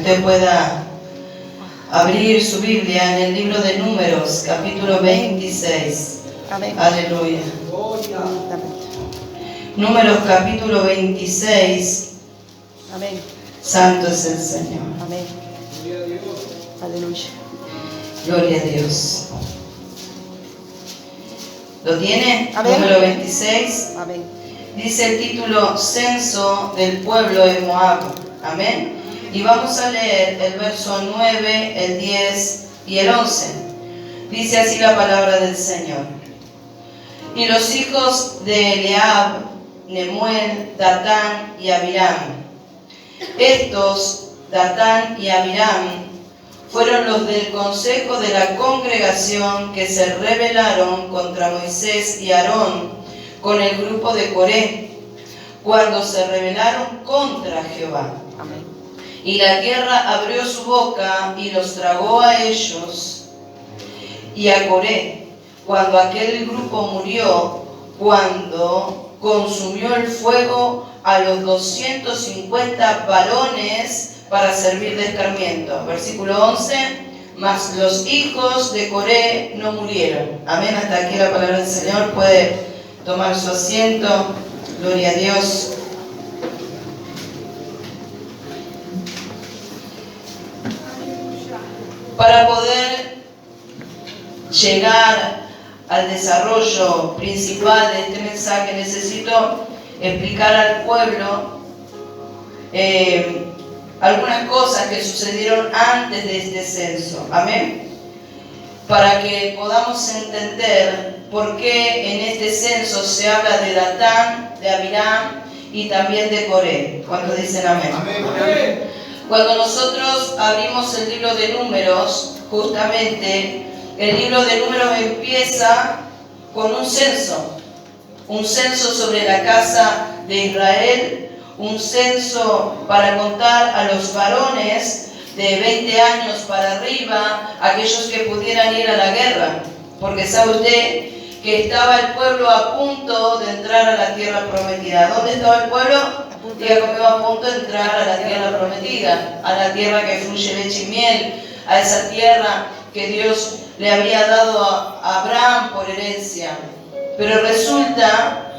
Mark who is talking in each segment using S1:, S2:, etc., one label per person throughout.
S1: Usted pueda abrir su Biblia en el libro de Números, capítulo 26.
S2: Amén.
S1: Aleluya. Números, capítulo 26.
S2: Amén.
S1: Santo es el Señor.
S2: Amén. Aleluya.
S1: Gloria a Dios. ¿Lo tiene?
S2: Amén.
S1: Número 26.
S2: Amén.
S1: Dice el título: Censo del pueblo de Moab. Amén. Y vamos a leer el verso 9, el 10 y el 11. Dice así la palabra del Señor. Y los hijos de Eliab, Nemuel, Datán y Abiram. Estos, Datán y Abiram, fueron los del consejo de la congregación que se rebelaron contra Moisés y Aarón con el grupo de Coré, cuando se rebelaron contra Jehová.
S2: Amén.
S1: Y la tierra abrió su boca y los tragó a ellos y a Coré, cuando aquel grupo murió, cuando consumió el fuego a los 250 varones para servir de escarmiento. Versículo 11, mas los hijos de Coré no murieron. Amén, hasta aquí la palabra del Señor. Puede tomar su asiento. Gloria a Dios. Para poder llegar al desarrollo principal de este mensaje, necesito explicar al pueblo algunas cosas que sucedieron antes de este censo. Amén. Para que podamos entender por qué en este censo se habla de Datán, de Abiram y también de Coré. ¿Cuántos dicen amén?
S3: Amén.
S1: Cuando nosotros abrimos el libro de Números, justamente el libro de Números empieza con un censo sobre la casa de Israel, un censo para contar a los varones de 20 años para arriba, aquellos que pudieran ir a la guerra, porque sabe usted que estaba el pueblo a punto de entrar a la tierra prometida. ¿Dónde estaba el pueblo? Diga conmigo, a punto de entrar a la tierra prometida, a la tierra que fluye leche y miel, a esa tierra que Dios le había dado a Abraham por herencia. Pero resulta,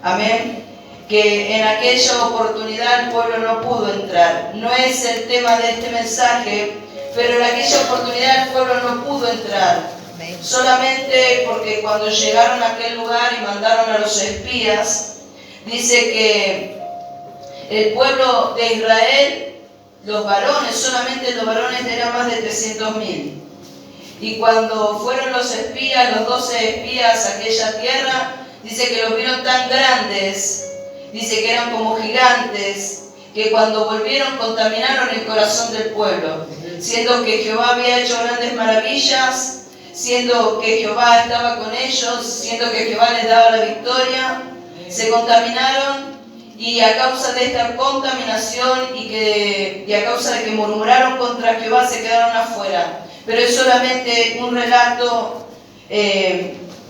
S1: amén, que en aquella oportunidad el pueblo no pudo entrar. No es el tema de este mensaje, pero en aquella oportunidad el pueblo no pudo entrar. Solamente porque cuando llegaron a aquel lugar y mandaron a los espías, dice que el pueblo de Israel, los varones, solamente los varones eran más de 300.000. Y cuando fueron los espías, los 12 espías a aquella tierra, dice que los vieron tan grandes, dice que eran como gigantes, que cuando volvieron contaminaron el corazón del pueblo, siendo que Jehová había hecho grandes maravillas, siendo que Jehová estaba con ellos, siendo que Jehová les daba la victoria, se contaminaron. Y a causa de esta contaminación y a causa de que murmuraron contra Jehová, se quedaron afuera. Pero es solamente un relato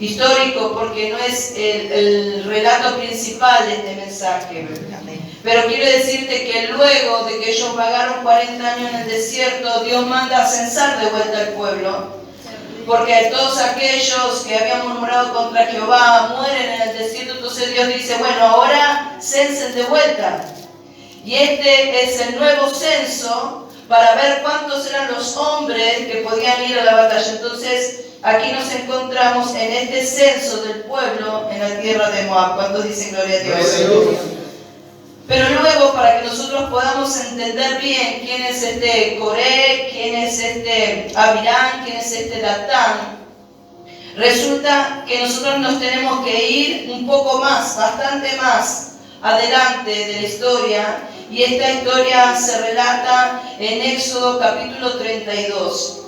S1: histórico, porque no es el relato principal de este mensaje. Pero quiero decirte que luego de que ellos vagaron 40 años en el desierto, Dios manda a censar de vuelta al pueblo. Porque todos aquellos que habían murmurado contra Jehová mueren en el desierto. Entonces Dios dice, bueno, ahora censen de vuelta. Y este es el nuevo censo para ver cuántos eran los hombres que podían ir a la batalla. Entonces aquí nos encontramos en este censo del pueblo en la tierra de Moab. ¿Cuántos dicen gloria a Dios? Pero luego, para que nosotros podamos entender bien quién es este Coré, quién es este Abiram, quién es este Datán, resulta que nosotros nos tenemos que ir un poco más, bastante más adelante de la historia, y esta historia se relata en Éxodo capítulo 32.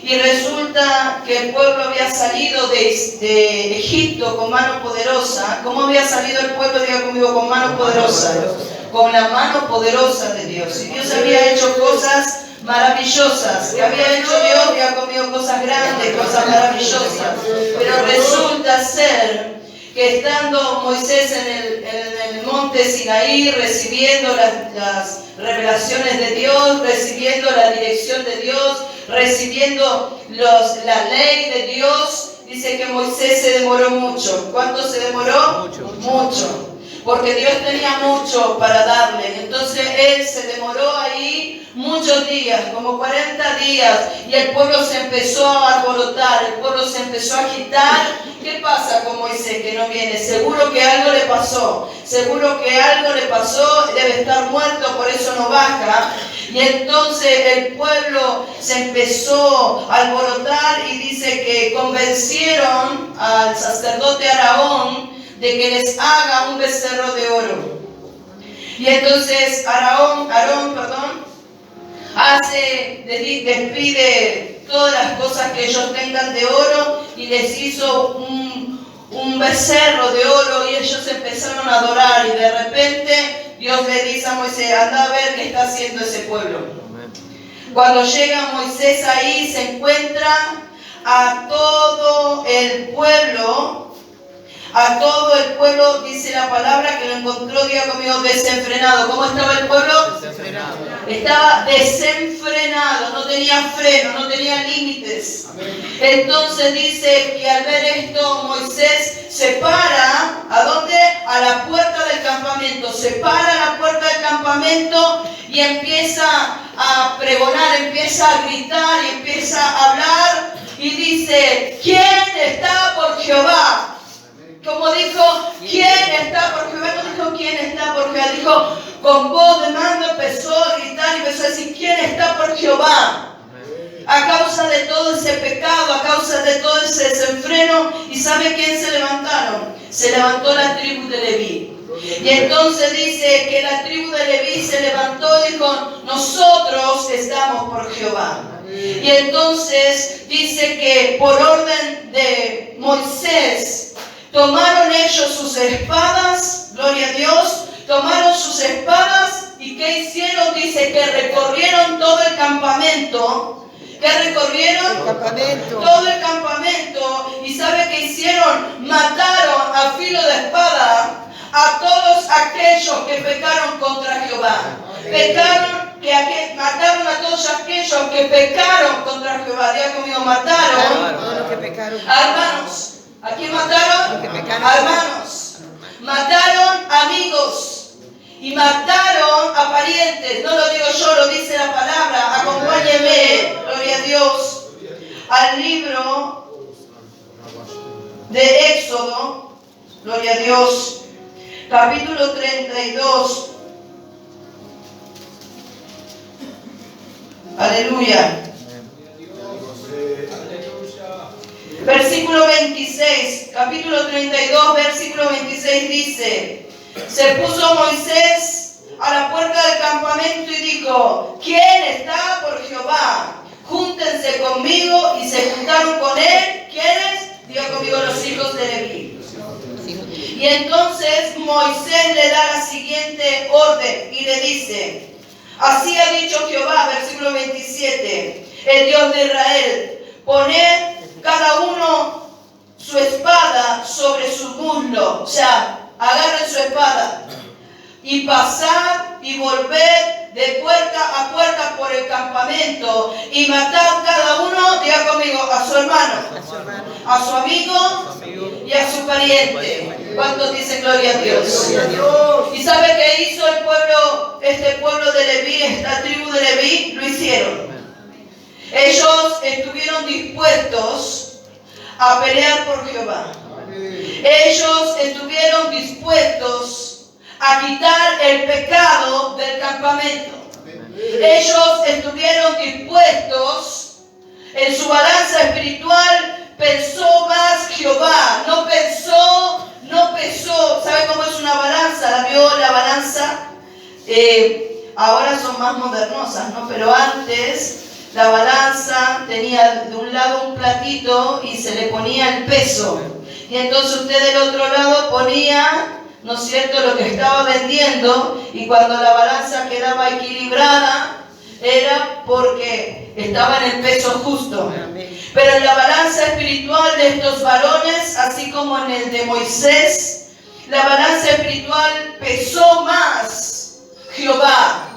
S1: Y resulta que el pueblo había salido de Egipto con mano poderosa. ¿Cómo había salido el pueblo? Diga conmigo, con mano poderosa. Con la mano poderosa de Dios. Y Dios había hecho cosas maravillosas. ¿Qué había hecho Dios? Diga conmigo, cosas grandes, cosas maravillosas. Pero resulta ser que estando Moisés en el monte Sinaí, recibiendo las revelaciones de Dios, recibiendo la dirección de Dios, recibiendo la ley de Dios, dice que Moisés se demoró mucho. ¿Cuánto se demoró? Mucho. Porque Dios tenía mucho para darle. Entonces él se demoró ahí muchos días, como 40 días, y el pueblo se empezó a alborotar, el pueblo se empezó a agitar. ¿Qué pasa con Moisés que no viene? Seguro que algo le pasó, seguro que algo le pasó, debe estar muerto, por eso no baja. Y entonces el pueblo se empezó a alborotar y dice que convencieron al sacerdote Aarón de que les haga un becerro de oro. Y entonces Aarón, despide todas las cosas que ellos tengan de oro y les hizo un becerro de oro, y ellos empezaron a adorar, y de repente Dios le dice a Moisés: anda a ver qué está haciendo ese pueblo. Cuando llega Moisés ahí, se encuentra a todo el pueblo. A todo el pueblo, dice la palabra, que lo encontró, diga conmigo, desenfrenado. ¿Cómo estaba el pueblo? Desenfrenado. Estaba desenfrenado, no tenía freno, no tenía límites. Entonces dice que al ver esto, Moisés se para, ¿a dónde? A la puerta del campamento. Se para a la puerta del campamento y empieza a pregonar, empieza a gritar y empieza a hablar. Y dice: ¿quién está por Jehová? Como dijo, ¿quién está por Jehová? No dijo quién está por Jehová, dijo con voz de mando, empezó a gritar y empezó a decir: ¿quién está por Jehová? A causa de todo ese pecado, a causa de todo ese desenfreno. ¿Y sabe quién se levantaron? Se levantó la tribu de Leví. Y entonces dice que la tribu de Leví se levantó y dijo: nosotros estamos por Jehová. Y entonces dice que por orden de Moisés, tomaron ellos sus espadas, gloria a Dios, tomaron sus espadas, y ¿qué hicieron? Dice que recorrieron todo el campamento. ¿Qué recorrieron? Todo el campamento. ¿Y sabe qué hicieron? Mataron a filo de espada a todos aquellos que pecaron contra Jehová. Mataron a todos aquellos que pecaron contra Jehová. Diga conmigo, mataron a hermanos. ¿A quién mataron? A hermanos. Mataron amigos. Y mataron a parientes. No lo digo yo, lo dice la palabra. Acompáñeme, gloria a Dios, al libro de Éxodo, gloria a Dios, capítulo 32. Aleluya. Versículo 26, capítulo 32, versículo 26 dice: se puso Moisés a la puerta del campamento y dijo: ¿quién está por Jehová? Júntense conmigo. Y se juntaron con él. ¿Quiénes? Diga conmigo, los hijos de Leví. Y entonces Moisés le da la siguiente orden y le dice: así ha dicho Jehová, versículo 27, el Dios de Israel: poned cada uno su espada sobre su muslo. O sea, agarren su espada y pasad y volved de puerta a puerta por el campamento y matad cada uno, diga conmigo, a su hermano, a su amigo y a su pariente. ¿Cuántos dicen gloria a Dios? ¿Y sabe qué hizo el pueblo, este pueblo de Leví, esta tribu de Leví? Lo hicieron. Ellos estuvieron dispuestos a pelear por Jehová. Ellos estuvieron dispuestos a quitar el pecado del campamento. Ellos estuvieron dispuestos, en su balanza espiritual pesó más Jehová. No pesó. ¿Sabe cómo es una balanza? ¿La vio la balanza? Ahora son más modernosas, ¿no? Pero antes la balanza tenía de un lado un platito y se le ponía el peso. Y entonces usted del otro lado ponía, ¿no es cierto?, lo que estaba vendiendo, y cuando la balanza quedaba equilibrada, era porque estaba en el peso justo.
S2: Amén.
S1: Pero en la balanza espiritual de estos varones, así como en el de Moisés, la balanza espiritual pesó más Jehová,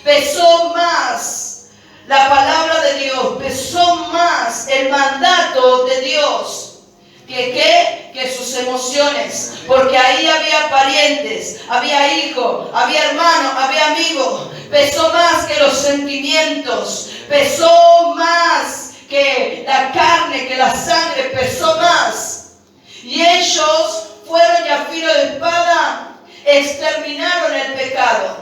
S1: pesó más la palabra de Dios, pesó más el mandato de Dios que sus emociones, porque ahí había parientes, había hijos, había hermanos, había amigos. Pesó más que los sentimientos, pesó más que la carne, que la sangre, pesó más. Y ellos fueron y a filo de espada exterminaron el pecado.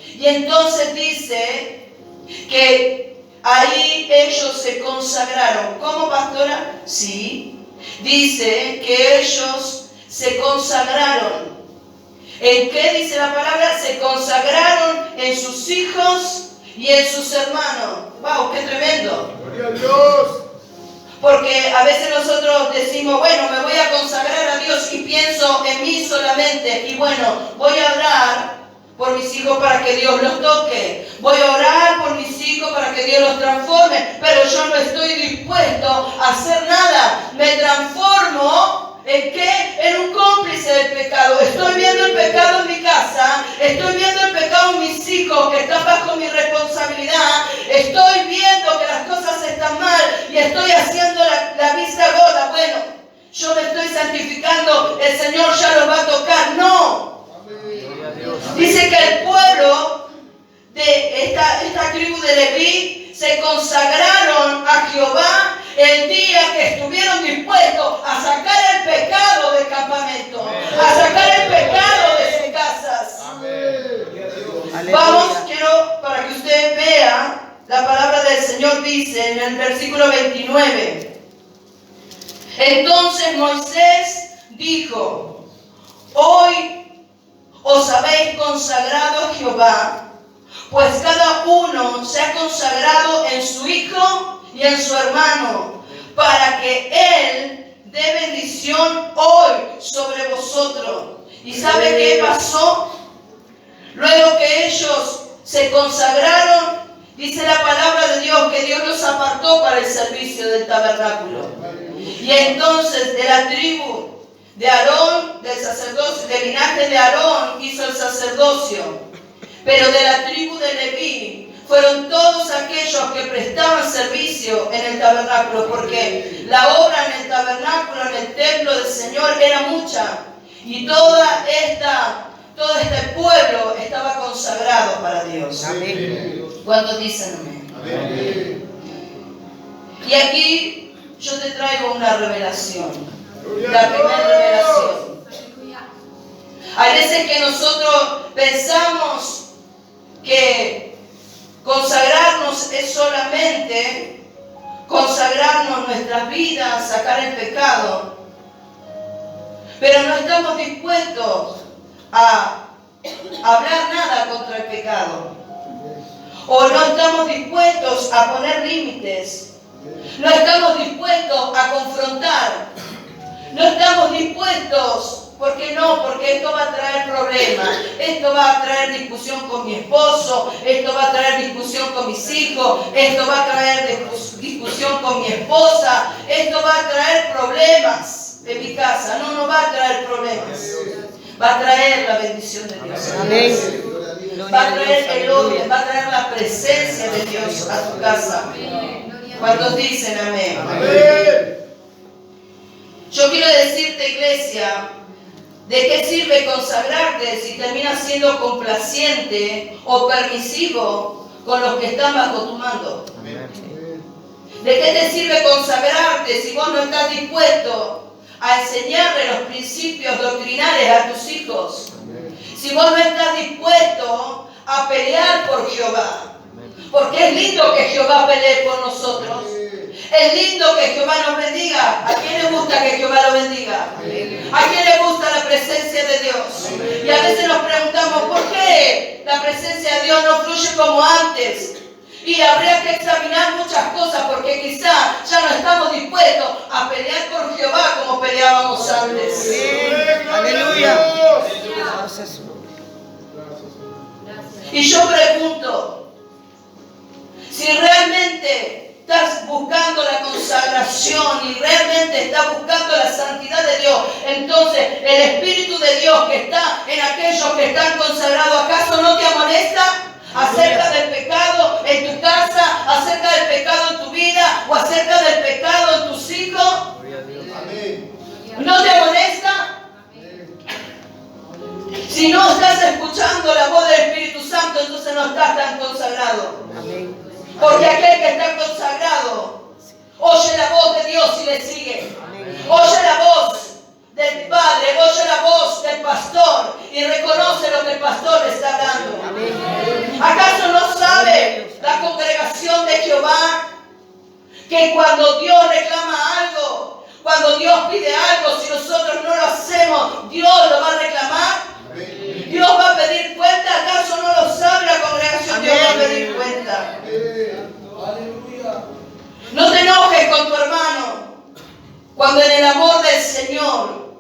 S1: Y entonces dice que ahí ellos se consagraron. ¿Cómo, pastora? Sí. Dice que ellos se consagraron. ¿En qué dice la palabra? Se consagraron en sus hijos y en sus hermanos. ¡Wow! ¡Qué tremendo!
S3: ¡Gloria a Dios!
S1: Porque a veces nosotros decimos, bueno, me voy a consagrar a Dios y pienso en mí solamente. Y bueno, voy a orar por mis hijos para que Dios los toque. Voy a orar por mis hijos para que Dios los transforme. Pero yo no estoy dispuesto a hacer nada. Me transformo ¿en qué? En un cómplice del pecado. Estoy viendo el pecado en mi casa. Estoy viendo el pecado en mis hijos que están bajo mi responsabilidad. Estoy viendo que las cosas están mal y estoy haciendo la vista gorda. Bueno, yo me estoy santificando. El Señor ya los va a tocar. No. Dice que el pueblo de esta tribu de Leví se consagraron a Jehová el día que estuvieron dispuestos a sacar el pecado del campamento, a sacar el pecado de sus casas. Vamos, quiero para que usted vea, la palabra del Señor dice en el versículo 29. Entonces Moisés dijo: hoy os habéis consagrado a Jehová, pues cada uno se ha consagrado en su hijo y en su hermano, para que Él dé bendición hoy sobre vosotros. ¿Y sabe qué pasó? Luego que ellos se consagraron, dice la palabra de Dios que Dios los apartó para el servicio del tabernáculo. Y entonces de la tribu de Aarón, del sacerdocio, del linaje de Aarón hizo el sacerdocio. Pero de la tribu de Leví fueron todos aquellos que prestaban servicio en el tabernáculo, porque la obra en el tabernáculo, en el templo del Señor era mucha. Y todo este pueblo estaba consagrado para Dios.
S2: Amén.
S1: ¿Cuántos dicen amén?
S3: Amén.
S1: Y aquí yo te traigo una revelación. La primera revelación. Hay veces que nosotros pensamos que consagrarnos es solamente consagrarnos nuestras vidas, sacar el pecado, pero no estamos dispuestos a hablar nada contra el pecado, o no estamos dispuestos a poner límites, no estamos dispuestos a confrontar, no estamos dispuestos. ¿Por qué no? Porque esto va a traer problemas, esto va a traer discusión con mi esposo, esto va a traer discusión con mis hijos, esto va a traer discusión con mi esposa, esto va a traer problemas en mi casa. No, no va a traer problemas, va a traer la bendición de Dios.
S2: Amén.
S1: Va a traer el orden, va a traer la presencia de Dios a tu casa. ¿Cuántos dicen amén?
S3: Amén.
S1: Yo quiero decirte, iglesia, ¿de qué sirve consagrarte si terminas siendo complaciente o permisivo con los que están bajo tu mando? ¿De qué te sirve consagrarte si vos no estás dispuesto a enseñarle los principios doctrinales a tus hijos? Si vos no estás dispuesto a pelear por Jehová. Porque es lindo que Jehová pelee por nosotros. Es lindo que Jehová nos bendiga. ¿A quién le gusta que Jehová lo bendiga? ¿A quién le gusta la presencia de Dios? Y a veces nos preguntamos, ¿por qué la presencia de Dios no fluye como antes? Y habría que examinar muchas cosas, porque quizá ya no estamos dispuestos a pelear por Jehová como peleábamos antes.
S2: Aleluya.
S1: Y yo pregunto, buscando la consagración y realmente está buscando la santidad de Dios, entonces el Espíritu de Dios que está en aquellos que están consagrados, ¿acaso no te amonesta acerca del pecado en tu casa, acerca del pecado en tu vida o acerca del pecado en tus hijos?
S3: Amén.
S1: ¿No te amonesta? Si no estás escuchando la voz del Espíritu Santo, entonces no estás tan consagrado. Porque aquel que está consagrado oye la voz de Dios y le sigue. Oye la voz del Padre, oye la voz del pastor y reconoce lo que el pastor le está dando. ¿Acaso no sabe la congregación de Jehová que cuando Dios reclama algo, cuando Dios pide algo, si nosotros no lo hacemos, Dios lo va a reclamar? Dios va a pedir cuenta. ¿Acaso no lo sabe la congregación? Dios va a pedir cuenta. No te enojes con tu hermano cuando en el amor del Señor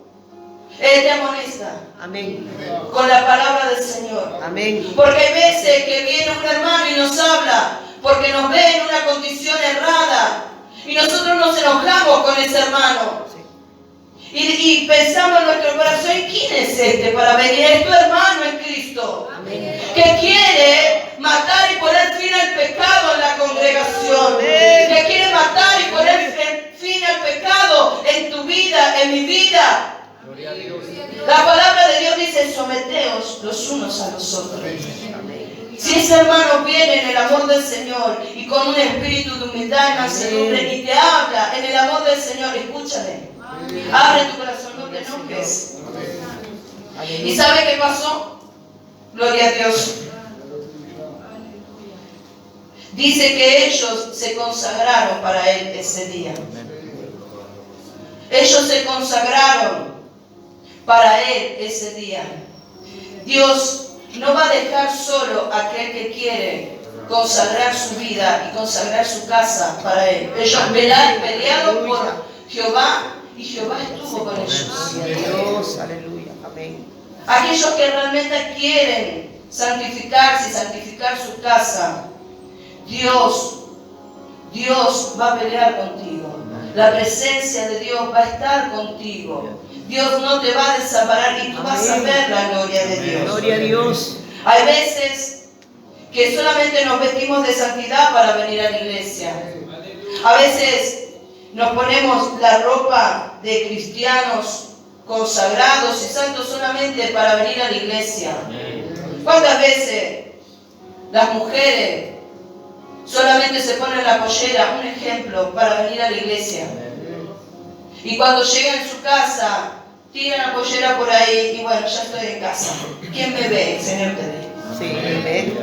S1: Él te amonesta.
S2: Amén.
S1: Con la palabra del Señor.
S2: Amén.
S1: Porque hay veces que viene un hermano y nos habla porque nos ve en una condición errada y nosotros nos enojamos con ese hermano. Y pensamos en nuestro corazón, ¿quién es este para venir? Es tu hermano en Cristo.
S2: Amén.
S1: Que quiere matar y poner fin al pecado en la congregación. Que quiere matar y poner fin al pecado en tu vida, en mi vida.
S2: Gloria a Dios.
S1: La palabra de Dios dice, someteos los unos a los otros. Si ese hermano viene en el amor del Señor y con un espíritu de humildad y mansedumbre y te habla en el amor del Señor, escúchale. Abre tu corazón, no te enojes. ¿Y sabe qué pasó? Gloria a Dios. Dice que ellos se consagraron para Él ese día. Ellos se consagraron para Él ese día. Dios no va a dejar solo a aquel que quiere consagrar su vida y consagrar su casa para Él. Ellos pelearon por Jehová y Jehová estuvo con ellos.
S2: Dios, aleluya. Amén.
S1: Aquellos que realmente quieren santificarse y santificar su casa, Dios va a pelear contigo. La presencia de Dios va a estar contigo. Dios no te va a desamparar y tú vas a ver la gloria de Dios.
S2: Gloria a Dios.
S1: Hay veces que solamente nos vestimos de santidad para venir a la iglesia. A veces nos ponemos la ropa de cristianos consagrados y santos solamente para venir a la iglesia. ¿Cuántas veces las mujeres solamente se ponen la pollera, un ejemplo, para venir a la iglesia? Y cuando llegan a su casa, tiran la pollera por ahí y bueno, ya estoy en casa. ¿Quién me ve? El Señor te ve.
S2: Sí, amén.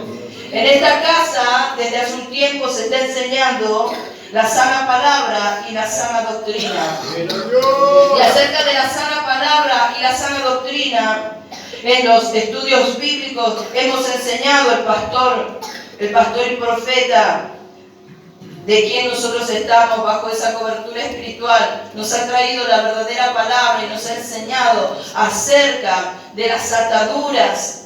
S1: En esta casa, desde hace un tiempo, se está enseñando la sana palabra y la sana doctrina. Y acerca de la sana palabra y la sana doctrina, en los estudios bíblicos hemos enseñado el pastor y profeta, de quien nosotros estamos bajo esa cobertura espiritual, nos ha traído la verdadera palabra y nos ha enseñado acerca de las ataduras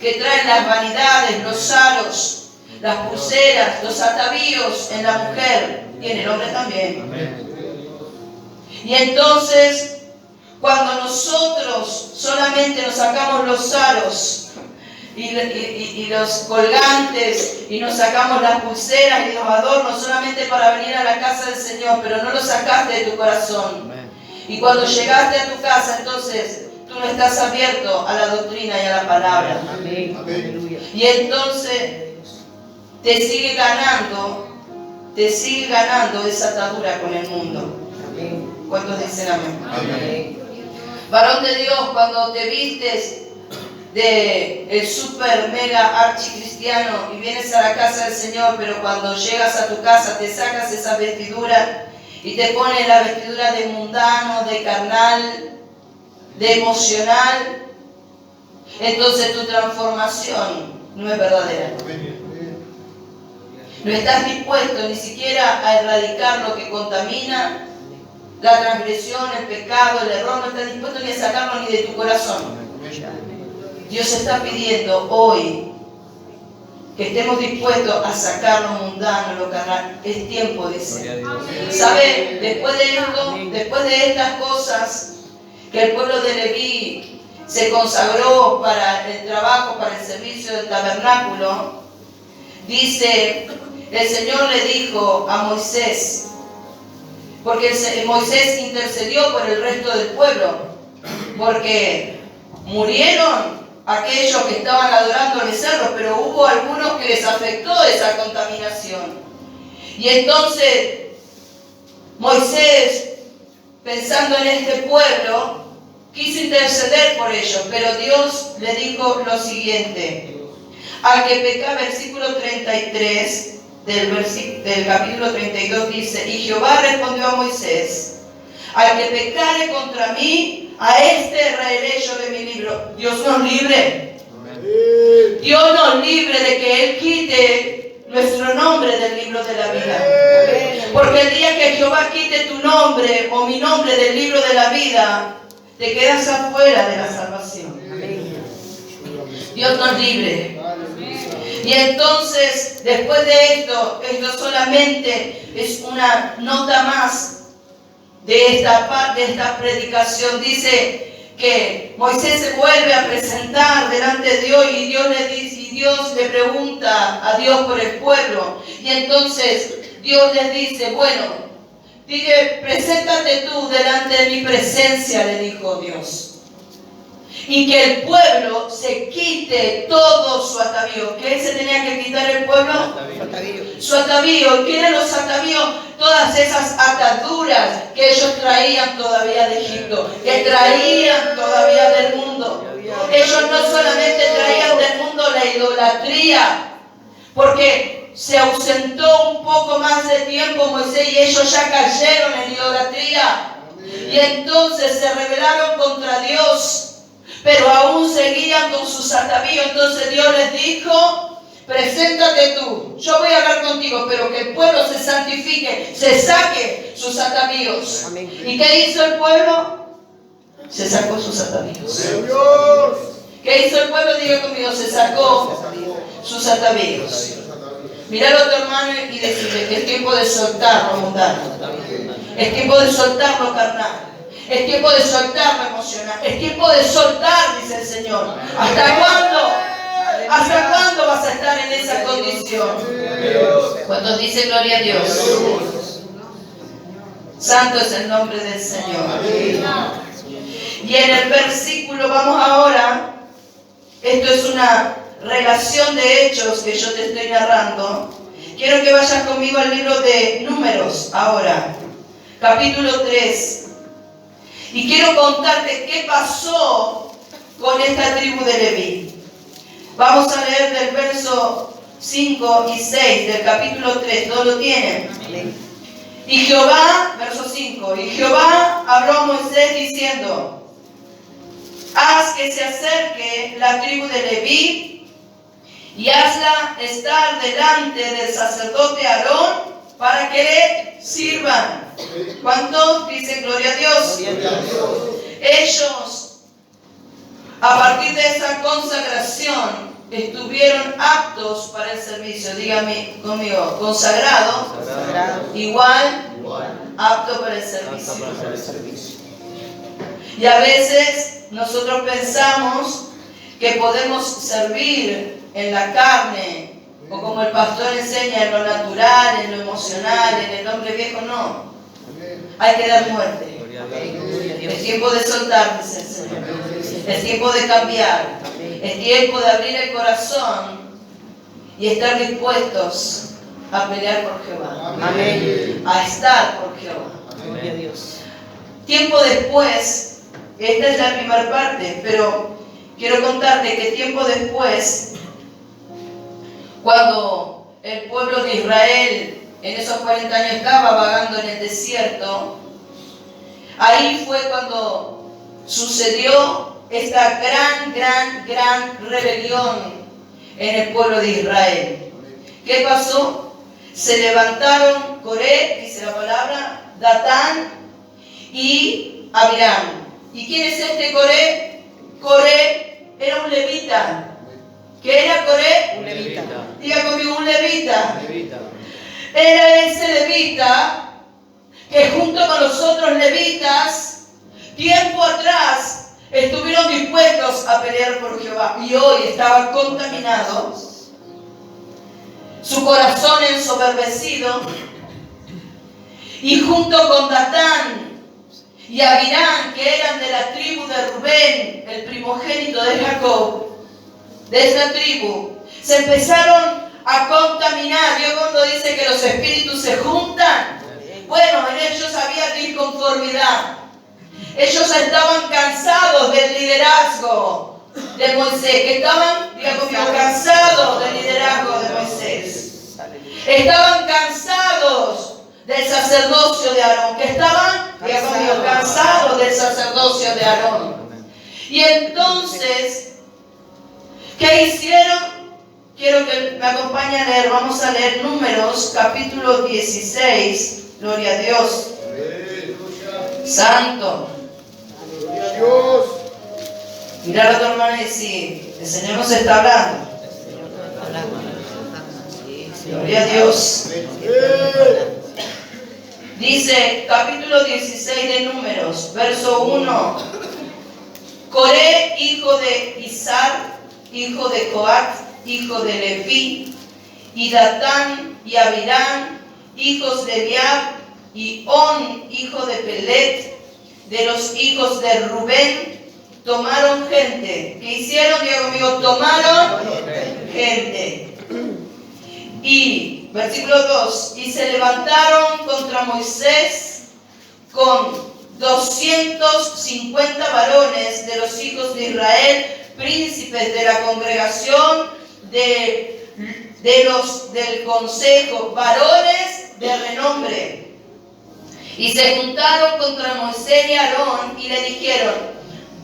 S1: que traen las vanidades, los aros, las pulseras, los atavíos en la mujer y en el hombre también. Y entonces, cuando nosotros solamente nos sacamos los aros y los colgantes y nos sacamos las pulseras y los adornos solamente para venir a la casa del Señor, pero no los sacaste de tu corazón, y cuando llegaste a tu casa, entonces tú no estás abierto a la doctrina y a la palabra.
S2: Amén.
S1: Y entonces te sigue ganando esa atadura con el mundo.
S2: Amén.
S1: ¿Cuántos dicen amén?
S2: Amén.
S1: Varón de Dios, cuando te vistes de el super mega archicristiano y vienes a la casa del Señor, pero cuando llegas a tu casa te sacas esa vestidura y te pones la vestidura de mundano, de carnal, de emocional, entonces tu transformación no es verdadera. No estás dispuesto ni siquiera a erradicar lo que contamina, la transgresión, el pecado, el error. No estás dispuesto ni a sacarlo ni de tu corazón. Dios está pidiendo hoy que estemos dispuestos a sacar lo mundano, lo carnal. Es tiempo, dice. ¿Sabe? Después de esto, después de estas cosas, que el pueblo de Leví se consagró para el trabajo, para el servicio del tabernáculo, dice, el Señor le dijo a Moisés, porque Moisés intercedió por el resto del pueblo, porque murieron aquellos que estaban adorando al becerro, pero hubo algunos que les afectó esa contaminación. Y entonces Moisés, pensando en este pueblo, quiso interceder por ellos, pero Dios le dijo lo siguiente: al que peca, versículo 33 del capítulo 32 dice, y Jehová respondió a Moisés, al que pecare contra mí, a este raeré yo de mi libro. Dios nos libre. Dios nos libre de que Él quite nuestro nombre del libro de la vida. Porque el día que Jehová quite tu nombre o mi nombre del libro de la vida, te quedas afuera de la salvación. Dios nos libre. Y entonces, después de esto solamente es una nota más de esta parte, de esta predicación. Dice que Moisés se vuelve a presentar delante de Dios y Dios le pregunta a Dios por el pueblo. Y entonces Dios les dice, bueno, dile, preséntate tú delante de mi presencia, le dijo Dios. Y que el pueblo se quite todo su atavío. ¿Qué se tenía que quitar el pueblo? Su atavío. ¿Qué eran los atavíos? Todas esas ataduras que ellos traían todavía de Egipto, que traían todavía del mundo. Ellos no solamente traían del mundo la idolatría, porque se ausentó un poco más de tiempo Moisés y ellos ya cayeron en idolatría. Y entonces se rebelaron contra Dios. Pero aún seguían con sus atavíos. Entonces Dios les dijo, preséntate tú, yo voy a hablar contigo, pero que el pueblo se santifique, se saque sus atavíos. ¿Y qué hizo el pueblo? Se sacó sus atavíos. ¿Qué hizo el pueblo? Diga conmigo, se sacó sus atavíos. Mirá a tu hermano y decirle que es tiempo de soltar lo mundano. Es tiempo de soltar lo carnal. Es tiempo de soltar lo emocional. Es tiempo de soltar, dice el Señor. ¿Hasta cuándo? ¿Hasta cuándo vas a estar en esa condición? Cuando dice gloria a Dios. Santo es el nombre del Señor. Y en el versículo, vamos ahora, esto es una relación de hechos que yo te estoy narrando. Quiero que vayas conmigo al libro de Números ahora, capítulo 3. Y quiero contarte qué pasó con esta tribu de Leví. Vamos a leer del verso 5 y 6 del capítulo 3. ¿Todos lo tienen? Y Jehová, verso 5, y Jehová habló a Moisés diciendo, haz que se acerque la tribu de Leví y hazla estar delante del sacerdote Aarón para que le sirvan. ¿Cuántos dicen gloria a Dios? Ellos, a partir de esa consagración, estuvieron aptos para el servicio. Dígame conmigo, consagrado, igual, apto para el servicio. Y a veces nosotros pensamos que podemos servir en la carne, o como el pastor enseña, en lo natural, en lo emocional, en el hombre viejo. No. Hay que dar muerte. Es tiempo de soltar, dice el Señor. Es tiempo de cambiar. Es tiempo de abrir el corazón y estar dispuestos a pelear por Jehová. Amén. A estar por Jehová. Gloria a Dios. Tiempo después, esta es la primera parte, pero quiero contarte que tiempo después, cuando el pueblo de Israel en esos 40 años estaba vagando en el desierto, ahí fue cuando sucedió esta gran rebelión en el pueblo de Israel. ¿Qué pasó? Se levantaron Coré, dice la palabra, Datán y Abiram. ¿Y quién es este Coré? Coré era un levita. ¿Qué era Coré?
S2: Un levita.
S1: Diga conmigo, un levita.
S3: Levita.
S1: Era ese levita que junto con los otros levitas, tiempo atrás, estuvieron dispuestos a pelear por Jehová. Y hoy estaban contaminados, su corazón ensoberbecido, y junto con Datán y Abirán, que eran de la tribu de Rubén, el primogénito de Jacob, de esta tribu, se empezaron a contaminar. Dios cuando dice que los espíritus se juntan, bueno, en ellos había disconformidad. Ellos estaban cansados del liderazgo de Moisés, que estaban, diga conmigo, cansados del liderazgo de Moisés. Estaban cansados del sacerdocio de Aarón, que estaban, diga conmigo, cansados del sacerdocio de Aarón. Y entonces, ¿qué hicieron? Quiero que me acompañen a leer, vamos a leer Números, capítulo 16, gloria a Dios,
S3: Aleluya.
S1: santo.
S3: Gloria a Dios.
S1: Mirar a tu hermano y decir, el Señor nos está hablando. Gloria a Dios. Dice, capítulo 16 de Números, verso 1. Coré, hijo de Izar, hijo de Coat, hijo de Leví, y Datán y Abirán, hijos de Eliab, y On, hijo de Pelet, de los hijos de Rubén, tomaron gente. ¿Qué hicieron? Diga conmigo, tomaron gente. Y, versículo 2, y se levantaron contra Moisés con 250 varones de los hijos de Israel, príncipes de la congregación de los del consejo, varones de renombre. Y se juntaron contra Moisés y Aarón y le dijeron,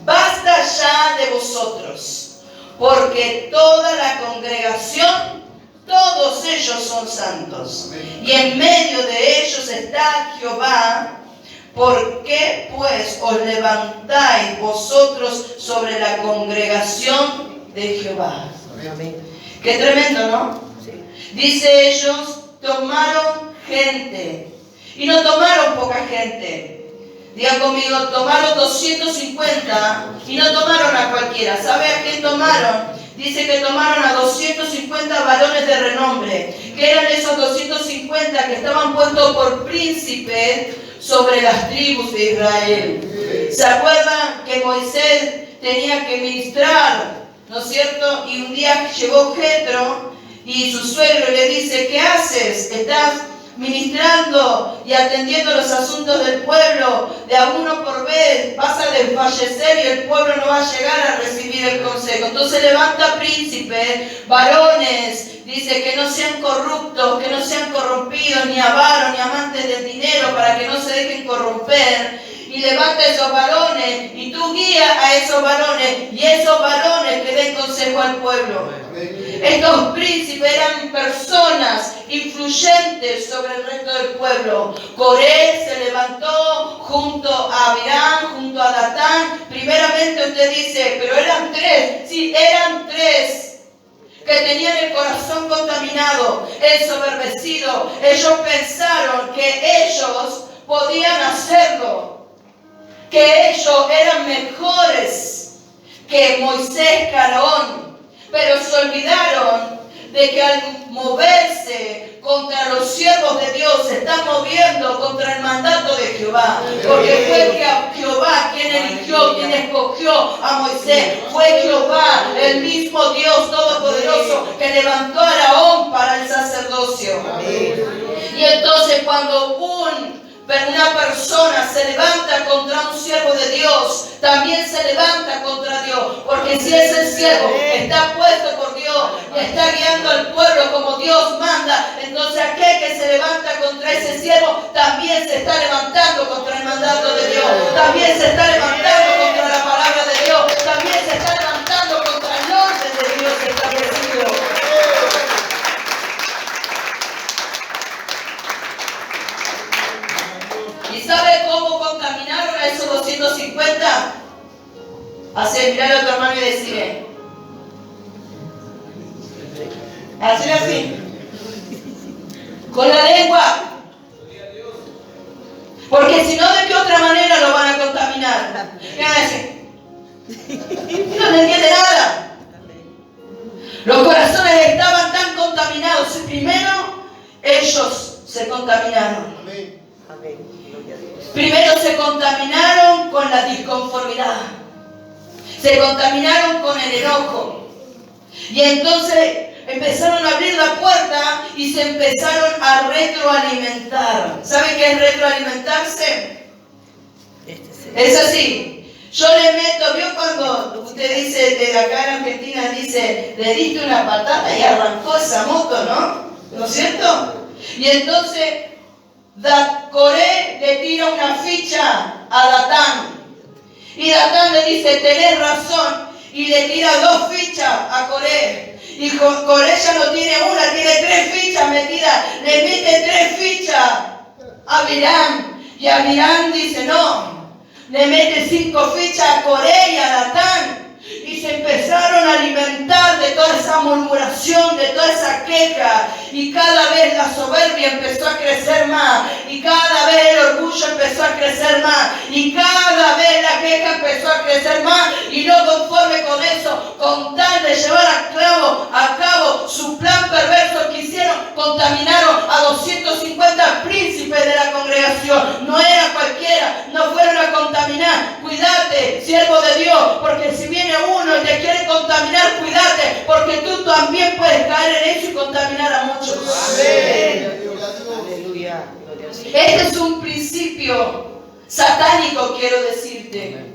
S1: basta ya de vosotros, porque toda la congregación, todos ellos son santos, y en medio de ellos está Jehová. ¿Por qué pues os levantáis vosotros sobre la congregación de Jehová?
S2: Amén.
S1: Qué tremendo, ¿no?
S2: Sí.
S1: Dice, ellos tomaron gente, y no tomaron poca gente. Diga conmigo, tomaron 250 y no tomaron a cualquiera. ¿Sabe a quién tomaron? Dice que tomaron a 250 varones de renombre, que eran esos 250 que estaban puestos por príncipes sobre las tribus de Israel. ¿Se acuerdan que Moisés tenía que ministrar, ¿no es cierto? Y un día llegó Jetro y su suegro le dice, ¿qué haces? ¿Estás ministrando y atendiendo los asuntos del pueblo de a uno por vez? Vas a desfallecer y el pueblo no va a llegar a recibir el consejo. Entonces levanta príncipes, varones, dice que no sean corruptos, que no sean corrompidos, ni avaros, ni amantes del dinero, para que no se dejen corromper. Y levanta esos varones, y tú guías a esos varones, y esos varones que den consejo al pueblo. Estos príncipes eran personas influyentes sobre el resto del pueblo. Coré se levantó junto a Abirán, junto a Datán. Primeramente usted dice, pero eran tres. Sí, eran tres que tenían el corazón contaminado, ensoberbecido. Ellos pensaron que ellos podían hacerlo, que ellos eran mejores que Moisés, que Aarón. Pero se olvidaron de que al moverse contra los siervos de Dios se están moviendo contra el mandato de Jehová. Porque fue Jehová quien eligió, quien escogió a Moisés. Fue Jehová, el mismo Dios Todopoderoso, que levantó a Aarón para el sacerdocio. Y entonces cuando una persona se levanta contra un siervo de Dios, también se levanta contra Dios, porque si ese siervo está puesto por Dios y está guiando al pueblo como Dios manda, entonces aquel que se levanta contra ese siervo también se está levantando contra el mandato de Dios, también se está levantando contra la palabra de Dios, también se está levantando contra el orden de Dios establecido. ¿Y sabe cómo contaminaron a esos 250? Hacer mirar a tu hermano y decirle, Hacer así. Con la lengua. Porque si no, ¿de qué otra manera lo van a contaminar? ¿Qué van a decir? No le entiende nada. Los corazones estaban tan contaminados. Primero, ellos se contaminaron.
S3: Amén.
S2: Amén. Gloria a Dios.
S1: Primero se contaminaron con la disconformidad. Se contaminaron con el enojo. Y entonces empezaron a abrir la puerta y se empezaron a retroalimentar. ¿Saben qué es retroalimentarse? Es así. Yo le meto, ¿vio cuando usted dice, de acá en Argentina dice, le diste una patada y arrancó esa moto, ¿no? ¿No es cierto? Y entonces Coré le tira una ficha a Datán. Y Datán le dice, tenés razón. Y le tira 2 fichas a Coré. Y Coré ya no tiene una, tiene 3 fichas metidas. Le mete 3 fichas a Biram. Y a Biram dice, no. Le mete 5 fichas a Coré y a Datán. Y se empezaron a alimentar de toda esa murmuración, de toda esa queja. Y cada vez la soberbia empezó a crecer más. Y cada vez el orgullo empezó a crecer más. Y cada vez la queja empezó a crecer más. Y no conforme con eso, con tal de llevar a cabo su plan perverso que hicieron, contaminaron a 250 príncipes de la congregación. No era cualquiera, no fueron a contaminar. Cuídate, siervo de Dios, porque si viene uno y te quiere contaminar, cuídate, porque tú también puedes caer en eso y contaminar a muchos.
S3: Amén.
S2: Aleluya. Gloria a Dios.
S1: Este es un principio satánico, quiero decirte.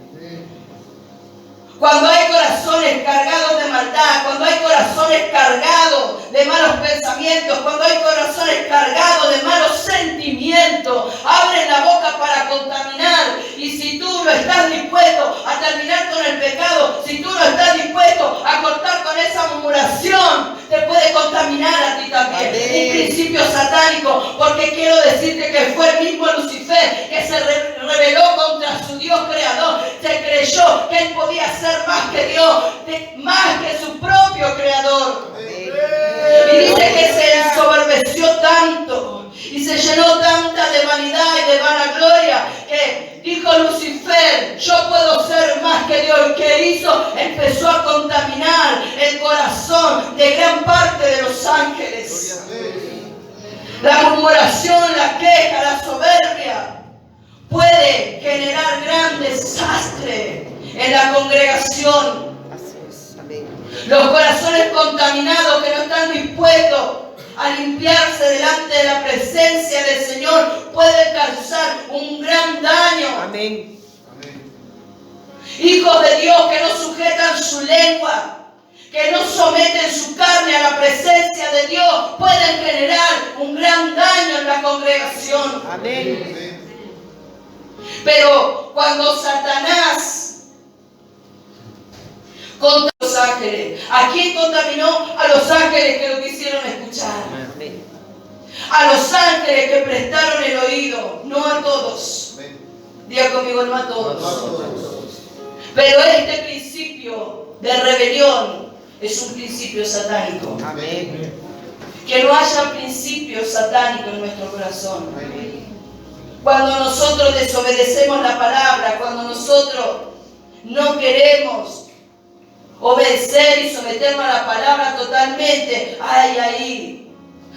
S1: Cuando hay corazones cargados de maldad, cuando hay corazones cargados de malos pensamientos, cuando hay corazones cargados de malos sentimientos, abren la boca para contaminar. Y si tú no estás dispuesto a terminar con el pecado, si tú no estás dispuesto a cortar con esa murmuración, te puede contaminar a ti también.
S2: Amén.
S1: Un principio satánico, porque quiero decirte que fue el mismo Lucifer que se rebeló contra su Dios creador. Se creyó que él podía ser más que Dios, más que su propio creador. Y dice que se ensoberbeció tanto y se llenó tanta de vanidad y de vanagloria que dijo Lucifer, yo puedo ser más que Dios. ¿Y qué hizo? Empezó a contaminar el corazón de gran parte de los ángeles. La murmuración, la queja, la soberbia puede generar gran desastre en la congregación.
S2: Así es. Amén.
S1: Los corazones contaminados que no están dispuestos a limpiarse delante de la presencia del Señor pueden causar un gran daño.
S2: Amén.
S1: Hijos de Dios que no sujetan su lengua, que no someten su carne a la presencia de Dios, pueden generar un gran daño en la congregación.
S2: Amén.
S1: Pero cuando Satanás contra los ángeles, ¿a quién contaminó? A los ángeles que lo quisieron escuchar.
S2: Amén.
S1: A los ángeles que prestaron el oído, no a todos. Diga conmigo, no a todos. Pero este principio de rebelión es un principio satánico.
S2: Amén.
S1: Que no haya principio satánico en nuestro corazón. Cuando nosotros desobedecemos la palabra, cuando nosotros no queremos obedecer y someternos a la palabra totalmente, hay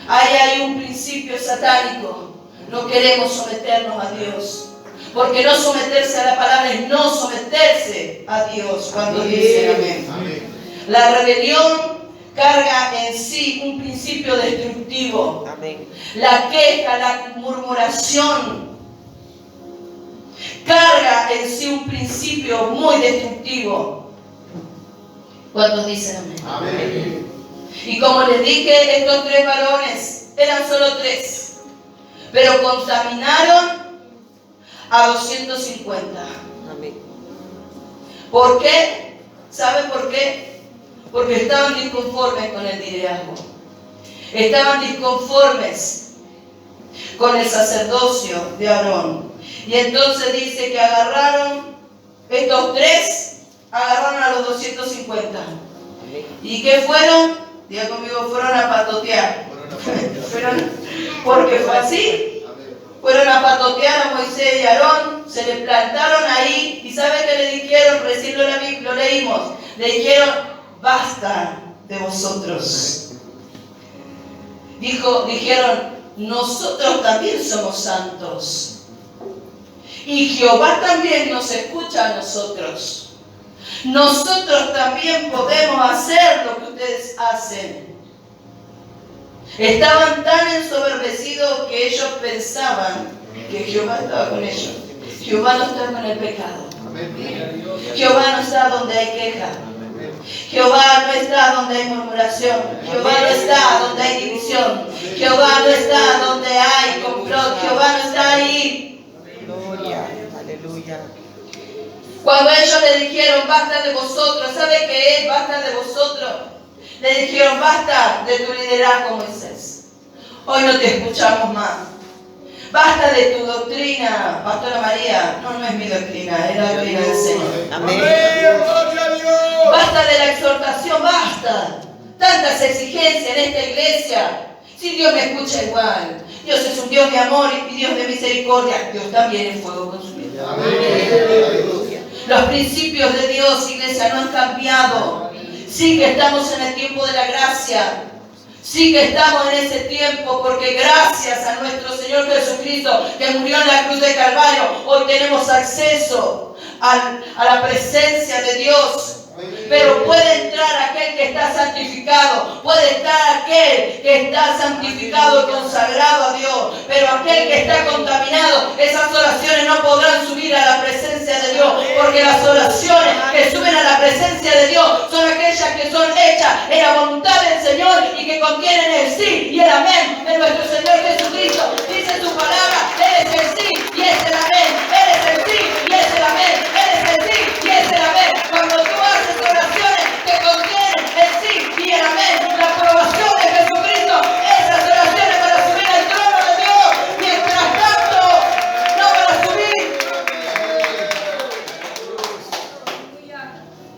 S1: ahí un principio satánico. No queremos someternos a Dios. Porque no someterse a la palabra es no someterse a Dios. Cuando dice amén. La rebelión carga en sí un principio destructivo.
S2: Amén.
S1: La queja, la murmuración carga en sí un principio muy destructivo. ¿Cuántos dicen amén?
S3: Amén.
S1: Y como les dije, estos 3 varones eran solo 3, pero contaminaron a 250.
S2: Amén.
S1: ¿Por qué? ¿Saben por qué? Porque estaban disconformes con el liderazgo. Estaban disconformes con el sacerdocio de Aarón. Y entonces dice que agarraron estos 3, agarraron a los 250.
S2: Amén.
S1: ¿Y qué fueron? Diga conmigo, fueron a patotear. Porque fue así. Fueron a patotear a Moisés y a Aarón, se le plantaron ahí, y ¿sabe qué le dijeron? Recién lo leímos. Le dijeron, basta de vosotros. Dijeron, nosotros también somos santos. Y Jehová también nos escucha a nosotros. Nosotros también podemos hacer lo que ustedes hacen. Estaban tan ensoberbecidos que ellos pensaban que Jehová estaba con ellos. Jehová no está con el pecado. Jehová no está donde hay queja. Jehová no está donde hay murmuración. Jehová no está donde hay división. Jehová no está donde hay complot. Jehová no está ahí.
S2: Gloria, aleluya.
S1: Cuando ellos le dijeron, basta de vosotros, ¿sabe qué es? Basta de vosotros. Le dijeron, basta de tu liderazgo, Moisés. Hoy no te escuchamos más. Basta de tu doctrina, Pastora María. No es mi doctrina, es la doctrina del Señor.
S2: Amén.
S1: Basta de la exhortación, basta. Tantas exigencias en esta iglesia. Si Dios me escucha igual. Dios es un Dios de amor y Dios de misericordia. Dios también es fuego consumido. Los principios de Dios, iglesia, no han cambiado. Sí que estamos en el tiempo de la gracia. Sí que estamos en ese tiempo porque gracias a nuestro Señor Jesucristo que murió en la cruz de Calvario, hoy tenemos acceso a la presencia de Dios. Pero puede entrar aquel que está santificado, puede entrar aquel que está santificado y consagrado a Dios, pero aquel que está contaminado, esas oraciones no podrán subir a la presencia de Dios, porque las oraciones que suben a la presencia de Dios son aquellas que son hechas en la voluntad del Señor y que contienen el sí y el amén de nuestro Señor Jesucristo. Dice su palabra, Él es el sí y es el amén, Él es el sí y es el amén, Él es el sí y es el amén. Cuando tú haces oraciones que contienen el sí y el amén, la aprobación de Jesucristo, esas oraciones para subir al trono de Dios, mientras tanto no van a subir.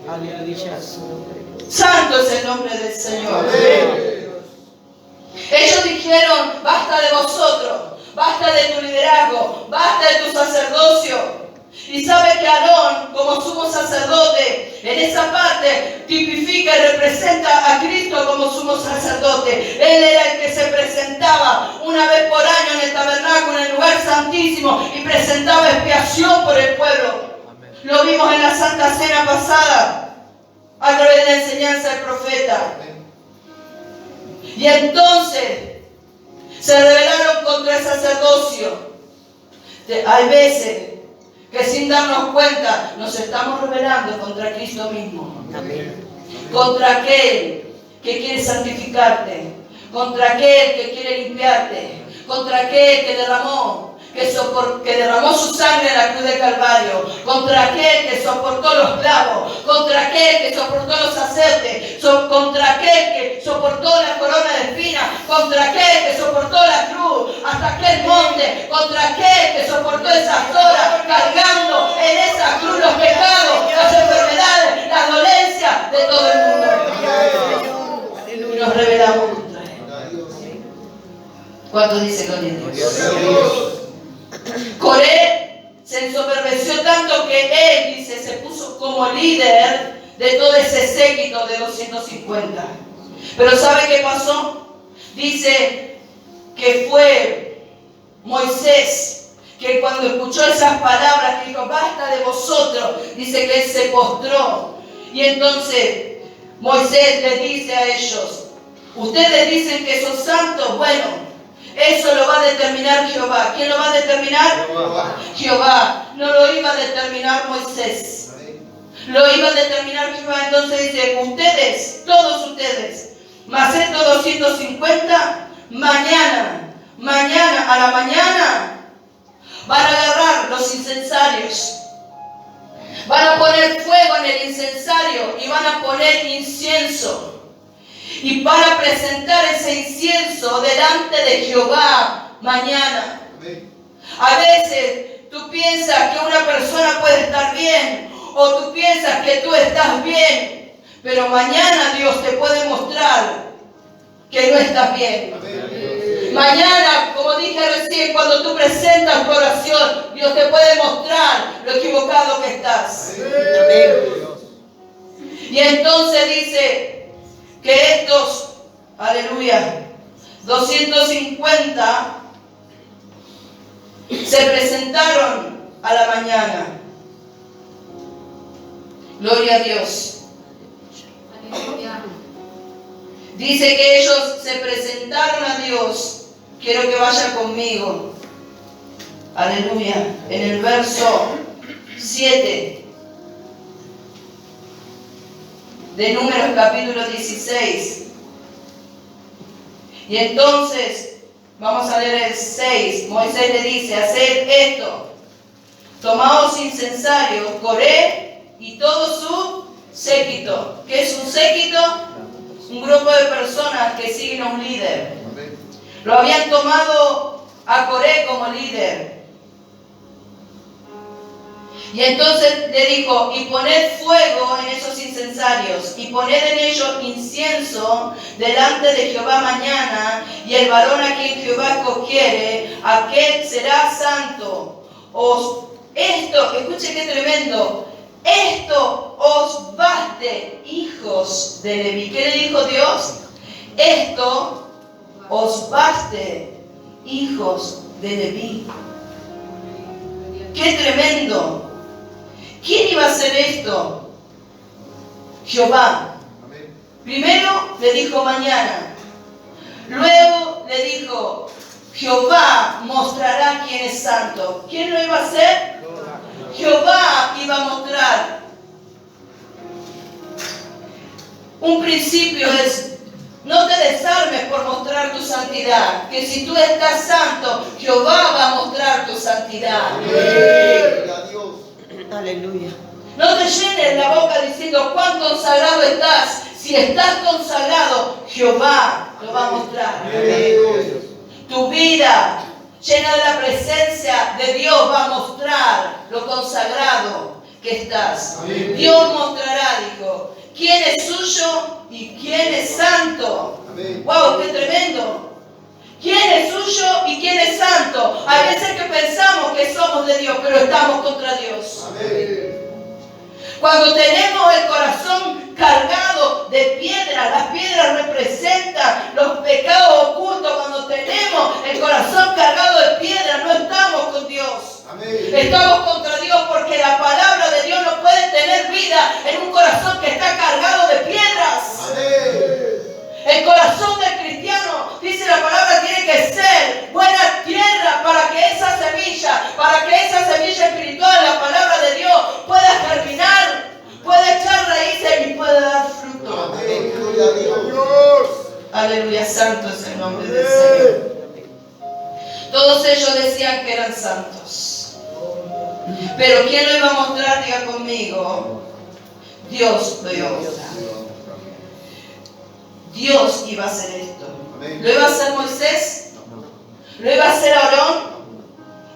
S2: Aleluya, su nombre.
S1: Santo es el nombre del Señor. Ellos dijeron, basta de vosotros, basta de tu liderazgo, basta de tu sacerdocio. Y sabe que Aarón, como sumo sacerdote, en esa parte tipifica y representa a Cristo como sumo sacerdote. Él era el que se presentaba una vez por año en el tabernáculo, en el lugar santísimo, y presentaba expiación por el pueblo. Lo vimos en la Santa Cena pasada, a través de la enseñanza del profeta. Y entonces se rebelaron contra el sacerdocio. Hay veces que sin darnos cuenta nos estamos rebelando contra Cristo mismo.
S2: Amén.
S1: Contra aquel que quiere santificarte, contra aquel que quiere limpiarte, contra aquel que derramó su sangre en la cruz de Calvario, contra aquel que soportó los clavos, contra aquel que soportó los azotes, contra aquel que soportó la corona de espinas, contra aquel que soportó la cruz hasta aquel monte, contra aquel que soportó esas horas cargando en esa cruz los pecados, las enfermedades, las dolencias de todo el mundo. Y nos rebelamos contra él. ¿Cuántos dicen gloria a Dios? Coré se ensoberbeció tanto que él, dice, se puso como líder de todo ese séquito de 250. Pero ¿sabe qué pasó? Dice que fue Moisés, que cuando escuchó esas palabras, que dijo, basta de vosotros, dice que él se postró. Y entonces Moisés les dice a ellos, ustedes dicen que son santos, bueno, eso lo va a determinar Jehová. ¿Quién lo va a determinar? Jehová. No lo iba a determinar Moisés. Lo iba a determinar Jehová. Entonces dice, ustedes, todos ustedes, más estos 250, mañana, a la mañana, van a agarrar los incensarios. Van a poner fuego en el incensario y van a poner incienso. Y para presentar ese incienso delante de Jehová mañana. A veces tú piensas que una persona puede estar bien, o tú piensas que tú estás bien, pero mañana Dios te puede mostrar que no estás bien. Mañana, como dije recién, cuando tú presentas tu oración, Dios te puede mostrar lo equivocado que estás. Y entonces dice que estos, aleluya, 250 se presentaron a la mañana. Gloria a Dios. Dice que ellos se presentaron a Dios. Quiero que vaya conmigo. Aleluya. En el verso 7 de Números capítulo 16. Y entonces, vamos a leer el 6. Moisés le dice, haced esto. Tomaos incensario, Coré y todo su séquito. ¿Qué es un séquito? Un grupo de personas que siguen a un líder. Lo habían tomado a Coré como líder. Y entonces le dijo, y poned fuego en esos incensarios, y poned en ellos incienso delante de Jehová mañana, y el varón a quien Jehová escogiere, aquel será santo. Escuche qué tremendo, esto os baste, hijos de Leví. ¿Qué le dijo Dios? Esto os baste, hijos de Leví. ¡Qué tremendo! ¿Quién iba a hacer esto? Jehová. Primero le dijo mañana. Luego le dijo, Jehová mostrará quién es santo. ¿Quién lo iba a hacer? Jehová iba a mostrar. Un principio es, no te desarmes por mostrar tu santidad, que si tú estás santo, Jehová va a mostrar tu santidad.
S2: Aleluya.
S1: No te llenes la boca diciendo cuán consagrado estás. Si estás consagrado, Jehová lo va a mostrar. Tu vida llena de la presencia de Dios va a mostrar lo consagrado que estás. Dios mostrará, dijo, quién es suyo y quién es santo. ¡Wow! ¡Qué tremendo! ¿Quién es suyo y quién es santo? Hay veces que pensamos que somos de Dios, pero estamos contra Dios. Cuando tenemos el corazón cargado de piedras, las piedras representan los pecados ocultos. Cuando tenemos el corazón cargado de piedras, no estamos con Dios. Estamos contra Dios porque la palabra de Dios no puede tener vida en un corazón que está cargado de piedras. El corazón del cristiano, dice la palabra, tiene que ser buena tierra para que esa semilla espiritual, la palabra de Dios, pueda germinar, pueda echar raíces y pueda dar fruto. Aleluya, santo es el nombre del Señor. Todos ellos decían que eran santos. Pero ¿quién lo iba a mostrar? Diga conmigo. Dios lo iba a mostrar. Dios iba a hacer esto. ¿Lo iba a hacer Moisés? ¿Lo iba a hacer Aarón?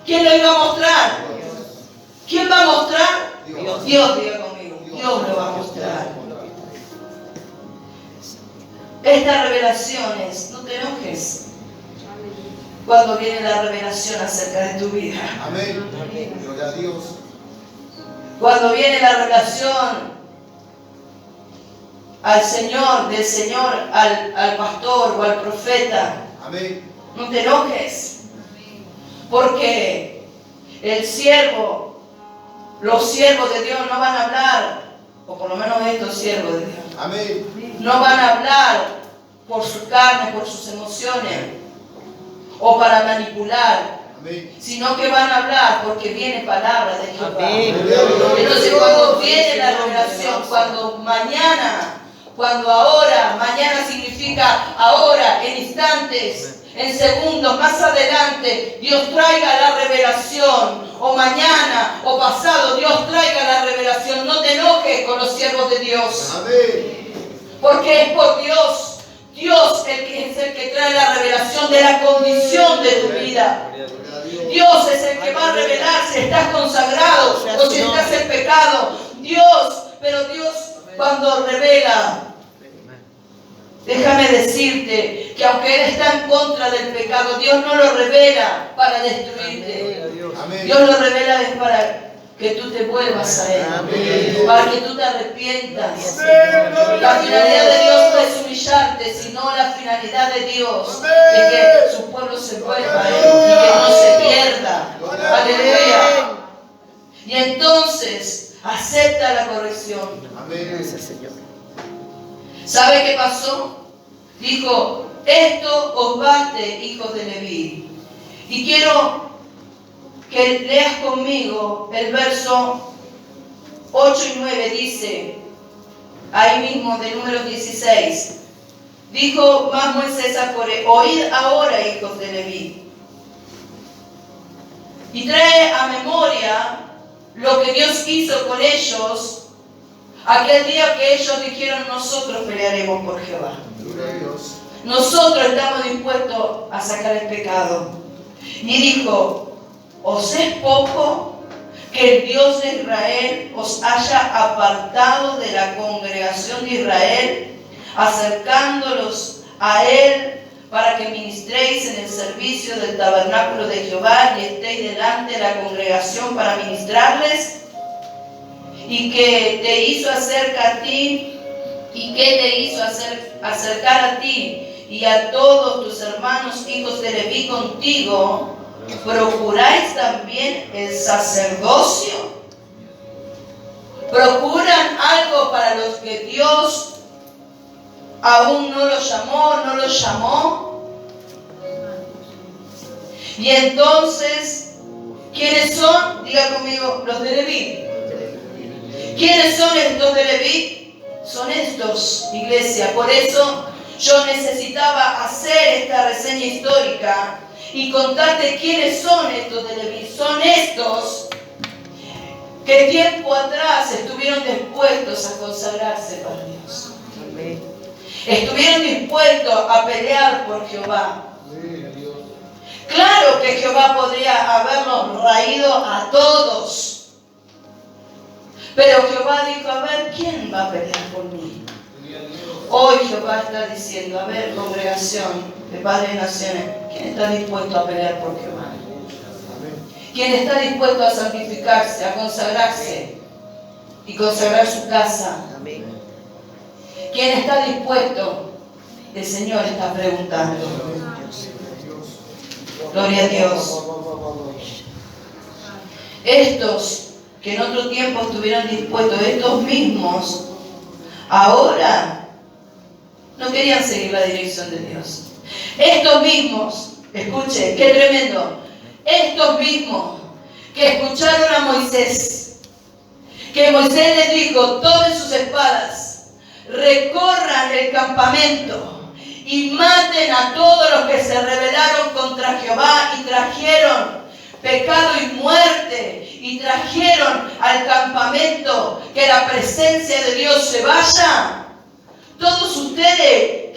S1: ¿Quién lo iba a mostrar? ¿Quién va a mostrar? Dios, diga conmigo. Dios lo va a mostrar. Estas revelaciones, no te enojes cuando viene la revelación acerca de tu vida.
S3: Amén. Gloria a Dios.
S1: Cuando viene la revelación al Señor, del Señor al pastor o al profeta.
S3: Amén.
S1: No te enojes. Porque el siervo, los siervos de Dios no van a hablar, o por lo menos estos siervos de Dios,
S3: Amén.
S1: no van a hablar por su carne, por sus emociones, o para manipular,
S3: Amén.
S1: sino que van a hablar porque viene palabra de Jehová.
S2: Amén.
S1: Entonces cuando viene la revelación, cuando ahora, mañana significa ahora, en instantes, en segundos, más adelante, Dios traiga la revelación, o mañana, o pasado, Dios traiga la revelación. No te enojes con los siervos de Dios,
S3: Amén.
S1: porque es por Dios. Dios es el que trae la revelación de la condición de tu vida. Dios es el que va a revelar si estás consagrado o si estás en pecado. Pero Dios cuando revela, Déjame decirte que aunque Él está en contra del pecado, Dios no lo revela para destruirte.
S3: Amén.
S1: Dios lo revela es para que tú te vuelvas a Él,
S2: Amén.
S1: para que tú te arrepientas.
S2: Señor.
S1: La finalidad de Dios no es humillarte, sino la finalidad de Dios es que su pueblo se vuelva a Él y que no se pierda. Aleluya. Y entonces acepta la corrección.
S3: Amén.
S2: Gracias, Señor.
S1: ¿Sabe qué pasó? Dijo, esto os baste, hijos de Leví. Y quiero que leas conmigo el verso 8 y 9, dice, ahí mismo de Números 16. Dijo más Moisés a Coré, oíd ahora, hijos de Leví, y trae a memoria lo que Dios hizo con ellos aquel día que ellos dijeron, nosotros pelearemos por Jehová.
S3: Gloria a Dios.
S1: Nosotros estamos dispuestos a sacar el pecado. Y dijo, ¿os es poco que el Dios de Israel os haya apartado de la congregación de Israel, acercándolos a Él para que ministréis en el servicio del tabernáculo de Jehová y estéis delante de la congregación para ministrarles? ¿Y que te hizo acercar a ti? ¿Y qué te hizo acercar a ti y a todos tus hermanos hijos de Leví contigo? ¿Procuráis también el sacerdocio? ¿Procuran algo para los que Dios aún no los llamó? Y entonces, ¿quiénes son? Diga conmigo, los de Leví. ¿Quiénes son estos de Leví? Son estos, iglesia. Por eso yo necesitaba hacer esta reseña histórica y contarte quiénes son estos de Leví. Son estos que tiempo atrás estuvieron dispuestos a consagrarse para Dios.
S2: Amén.
S1: Estuvieron dispuestos a pelear por Jehová.
S3: Gloria a Dios.
S1: Claro que Jehová podría habernos raído a todos. Pero Jehová dijo, a ver, ¿quién va a pelear por mí?
S3: Gloria a Dios.
S1: Hoy Jehová está diciendo, a ver, congregación de Padres de Naciones, ¿quién está dispuesto a pelear por Jehová?
S3: Amén.
S1: ¿Quién está dispuesto a santificarse, a consagrarse y consagrar su casa?
S2: Amén.
S1: ¿Quién está dispuesto? El Señor está preguntando. Gloria a Dios. Estos que en otro tiempo estuvieron dispuestos, estos mismos, ahora no querían seguir la dirección de Dios. Estos mismos, escuchen, qué tremendo, estos mismos que escucharon a Moisés, que Moisés les dijo, tomen sus espadas, recorran el campamento y maten a todos los que se rebelaron contra Jehová y trajeron pecado y muerte, y trajeron al campamento que la presencia de Dios se vaya. Todos ustedes,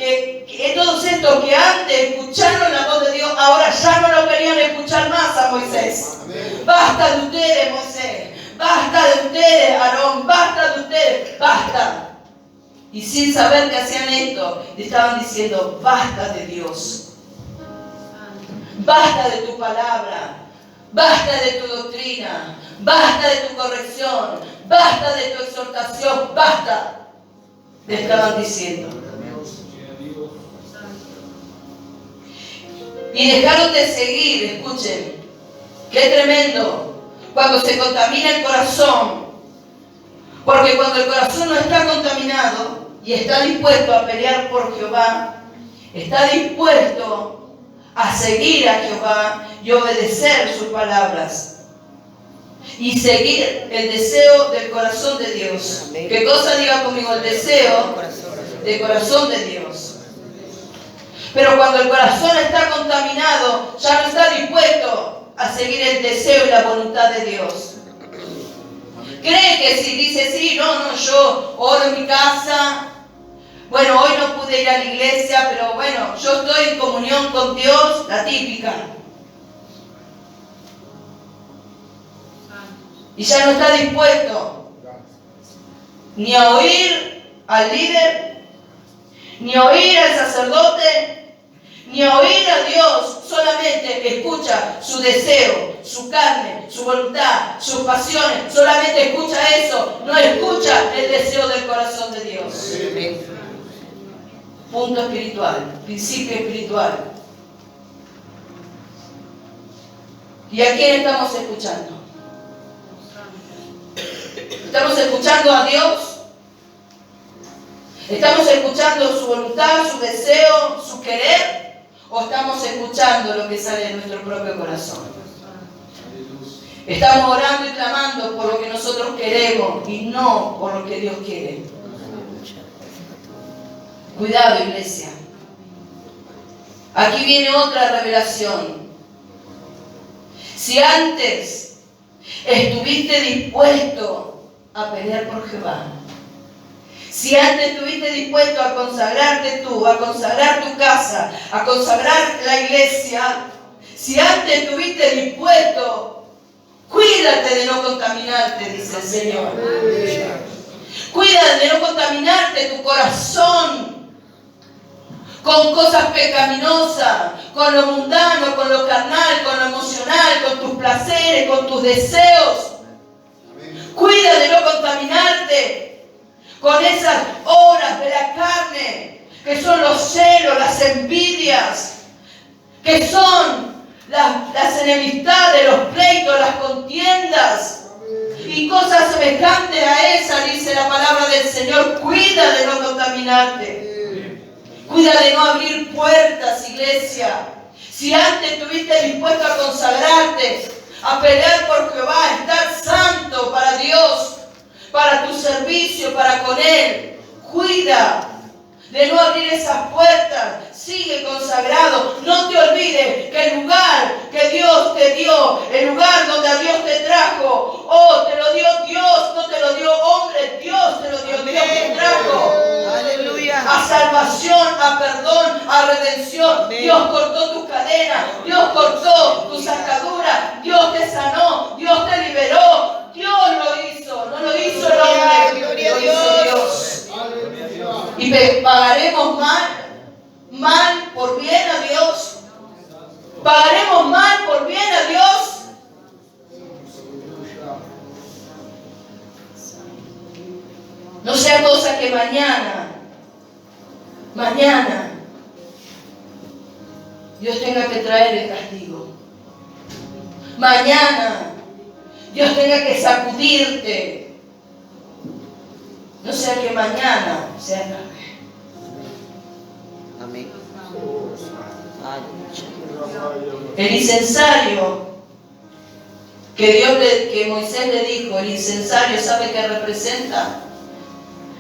S1: todos estos que antes escucharon la voz de Dios, ahora ya no lo querían escuchar más a Moisés.
S3: Amén.
S1: Basta de ustedes, Moisés. Basta de ustedes, Aarón. Basta de ustedes. Basta. Y sin saber que hacían esto, le estaban diciendo, basta de Dios. Basta de tu palabra. Basta de tu doctrina, basta de tu corrección, basta de tu exhortación, basta. Le estaban diciendo. Y dejaron de seguir, escuchen, qué tremendo, cuando se contamina el corazón. Porque cuando el corazón no está contaminado y está dispuesto a pelear por Jehová, está dispuesto a seguir a Jehová y obedecer sus palabras y seguir el deseo del corazón de Dios.
S2: Amén.
S1: ¿Qué cosa? Diga conmigo, el deseo del corazón de Dios. Pero cuando el corazón está contaminado, ya no está dispuesto a seguir el deseo y la voluntad de Dios. Cree que si dice, sí, no, yo oro en mi casa. Bueno, hoy no pude ir a la iglesia, pero bueno, yo estoy en comunión con Dios, la típica. Y ya no está dispuesto ni a oír al líder, ni oír al sacerdote, ni oír a Dios. Solamente escucha su deseo, su carne, su voluntad, sus pasiones. Solamente escucha eso. No escucha el deseo del corazón de Dios. Punto espiritual, principio espiritual. ¿Y a quién estamos escuchando? ¿Estamos escuchando a Dios? ¿Estamos escuchando su voluntad, su deseo, su querer? ¿O estamos escuchando lo que sale de nuestro propio corazón? Estamos orando y clamando por lo que nosotros queremos y no por lo que Dios quiere. Cuidado, iglesia. Aquí viene otra revelación. Si antes estuviste dispuesto a pelear por Jehová, si antes estuviste dispuesto a consagrarte tú, a consagrar tu casa, a consagrar la iglesia, si antes estuviste dispuesto, cuídate de no contaminarte, dice el Señor. Cuídate de no contaminarte tu corazón con cosas pecaminosas, con lo mundano, con lo carnal, con lo emocional, con tus placeres, con tus deseos. Cuida de no contaminarte con esas obras de la carne, que son los celos, las envidias, que son las enemistades, los pleitos, las contiendas y cosas semejantes a esa, dice la palabra del Señor. Cuida de no contaminarte. Cuida de no abrir puertas, iglesia. Si antes estuviste dispuesto a consagrarte, a pelear por Jehová, a estar santo para Dios, para tu servicio, para con Él, cuida de no abrir esas puertas. Sigue consagrado. No te olvides que el lugar que Dios te dio, el lugar donde Dios te trajo, te lo dio Dios, no te lo dio hombre, Dios te lo dio, Dios te trajo.
S2: Aleluya.
S1: A salvación, a perdón, a redención. Dios cortó tus cadenas, Dios cortó tus ataduras, Dios te sanó, Dios te liberó. Dios lo hizo, no lo hizo el hombre,
S2: Gloria a
S1: lo hizo Dios. Y pagaremos mal por bien a Dios. Pagaremos mal por bien a Dios. No sea cosa que mañana Dios tenga que traer el castigo. Mañana Dios tenga que sacudirte. No sea que mañana sea tarde.
S2: Amén.
S1: El incensario que Moisés le dijo, el incensario, ¿sabe qué representa?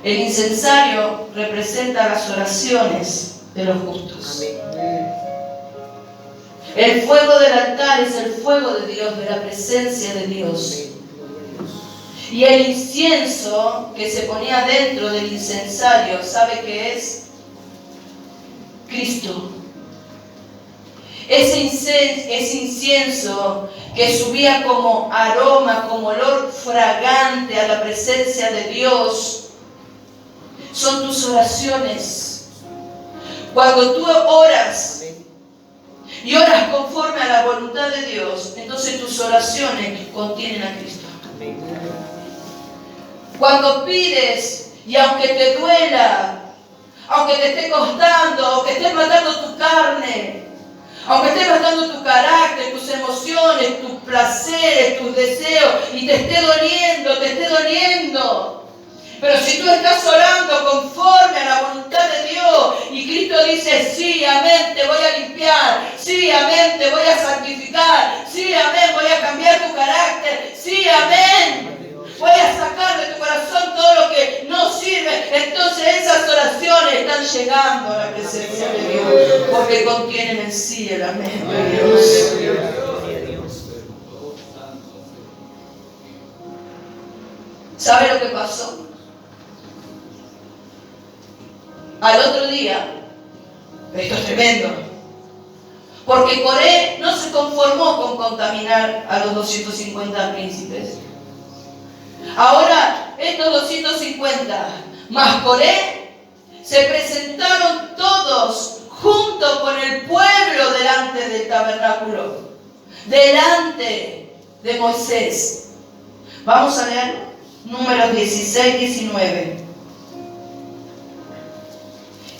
S1: El incensario representa las oraciones de los justos. El fuego del altar es el fuego de Dios, de la presencia de Dios. Y el incienso que se ponía dentro del incensario, ¿sabe qué es? Cristo. Ese incienso que subía como aroma, como olor fragante a la presencia de Dios, son tus oraciones. Cuando tú oras y oras conforme a la voluntad de Dios, entonces tus oraciones contienen a Cristo. Cuando pides y aunque te duela, aunque te esté costando, aunque estés matando tu carne, aunque estés matando tu carácter, tus emociones, tus placeres, tus deseos, y te esté doliendo. Pero si tú estás orando conforme a la voluntad de Dios, y Cristo dice, sí, amén, te voy a limpiar, sí, amén, te voy a santificar, sí, amén, voy a cambiar tu carácter, sí, amén, voy a sacar de tu corazón todo lo que no sirve. Entonces esas oraciones están llegando a la presencia de Dios, porque contienen en sí el amén de Dios. ¿Sabe lo que pasó? Al otro día, esto es tremendo, porque Coré no se conformó con contaminar a los 250 príncipes. Ahora estos 250 más Coré se presentaron todos junto con el pueblo delante del tabernáculo, delante de Moisés. Vamos a leer Números 16, 19.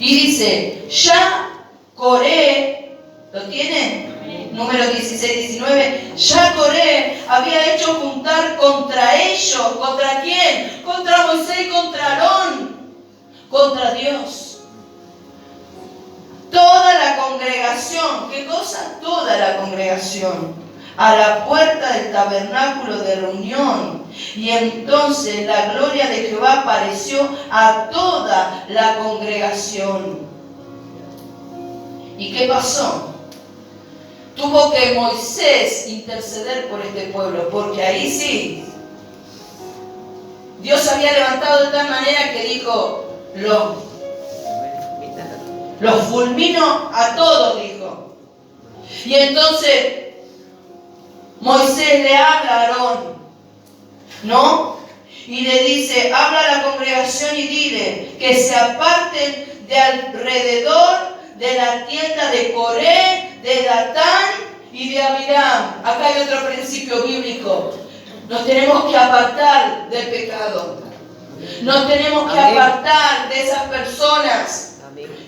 S1: Y dice, ya Coré, ¿lo tienen? Números 16, 19. Ya Coré había hecho juntar contra ellos, ¿contra quién? Contra Moisés y contra Aarón, contra Dios. Toda la congregación, ¿qué cosa? Toda la congregación, a la puerta del tabernáculo de reunión. Y entonces la gloria de Jehová apareció a toda la congregación. ¿Y qué pasó? Tuvo que Moisés interceder por este pueblo, porque ahí sí, Dios había levantado de tal manera que dijo, los fulmino a todos, dijo. Y entonces Moisés le habla a Aarón, ¿no? Y le dice, habla a la congregación y dile que se aparten de alrededor de la tienda de Coré, de Datán y de Abiram. Acá hay otro principio bíblico. Nos tenemos que apartar del pecado. Nos tenemos que apartar de esas personas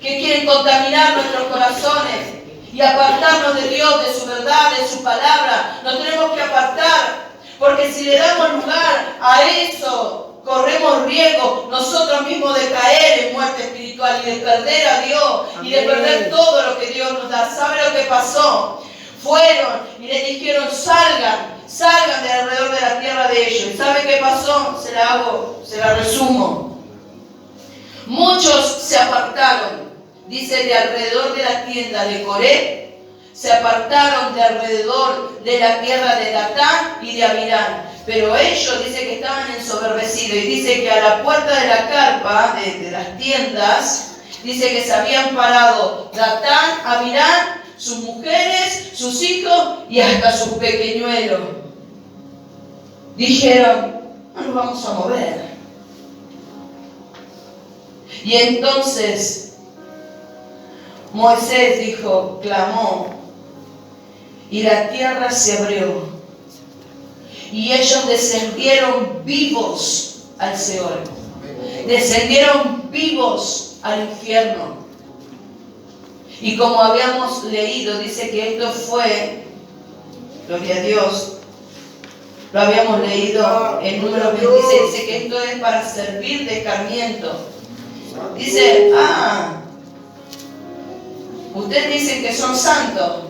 S1: que quieren contaminar nuestros corazones y apartarnos de Dios, de su verdad, de su palabra. Nos tenemos que apartar, porque si le damos lugar a eso, corremos riesgo nosotros mismos de caer en muerte espiritual y de perder a Dios y de perder todo lo que Dios nos da. ¿Sabe lo que pasó? Fueron y les dijeron, salgan de alrededor de la tierra de ellos. ¿Y sabe qué pasó? Se la resumo. Muchos se apartaron, dice, de alrededor de la tienda de Coré, se apartaron de alrededor de la tierra de Datán y de Abiram. Pero ellos, dice que estaban ensoberbecidos, y dice que a la puerta de la carpa, de las tiendas, dice que se habían parado Datán, Abiram, sus mujeres, sus hijos y hasta sus pequeñuelos. Dijeron, no nos vamos a mover. Y entonces Moisés dijo, clamó, y la tierra se abrió, y ellos descendieron vivos al Seol, descendieron vivos al infierno. Y como habíamos leído, dice que esto fue, gloria a Dios, lo habíamos leído en Números 26, dice que esto es para servir de escarmiento. Dice, ustedes dicen que son santos.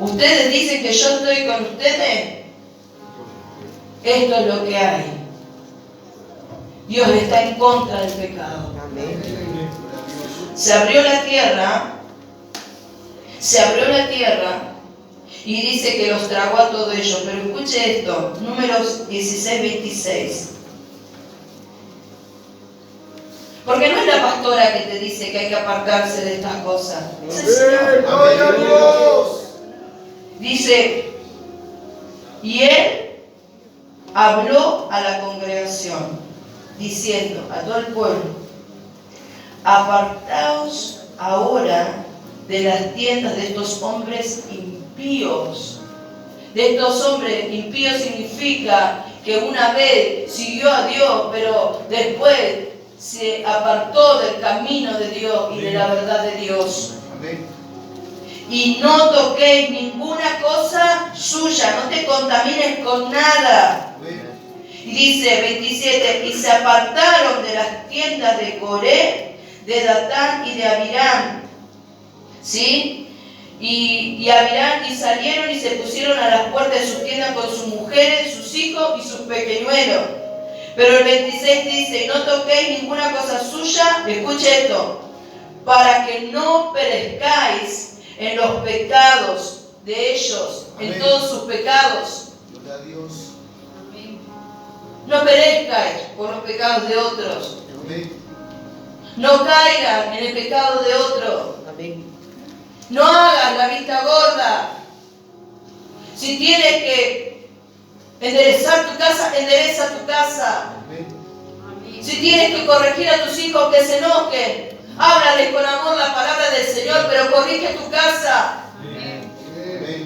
S1: Ustedes dicen que yo estoy con ustedes. Esto es lo que hay. Dios está en contra del pecado. Se abrió la tierra y dice que los tragó a todos ellos. Pero escuche esto, Números 16, 26. Porque no es la pastora que te dice que hay que apartarse de estas cosas. Es el Señor.
S3: ¡Gloria a Dios!
S1: Dice, y él habló a la congregación, diciendo a todo el pueblo, apartaos ahora de las tiendas de estos hombres impíos. De estos hombres impíos significa que una vez siguió a Dios, pero después se apartó del camino de Dios y de la verdad de Dios.
S3: Amén.
S1: Y no toquéis ninguna cosa suya, no te contamines con nada.
S3: Amén.
S1: Y dice 27, y se apartaron de las tiendas de Coré, de Datán y de Abiram, ¿sí? Y Abiram, y salieron y se pusieron a las puertas de sus tiendas con sus mujeres, sus hijos y sus pequeñuelos. Pero el 26 dice, y no toquéis ninguna cosa suya, escuche esto, para que no perezcáis en los pecados de ellos,
S3: Amén.
S1: en todos sus pecados.
S3: Gloria a Dios.
S1: No perezcáis por los pecados de otros.
S3: Amén.
S1: No caigan en el pecado de otro.
S2: Amén.
S1: No hagas la vista gorda. Si tienes que enderezar tu casa, endereza tu casa.
S3: Amén.
S1: Si tienes que corregir a tus hijos que se enojen, háblales con amor la palabra del Señor, pero corrige tu casa.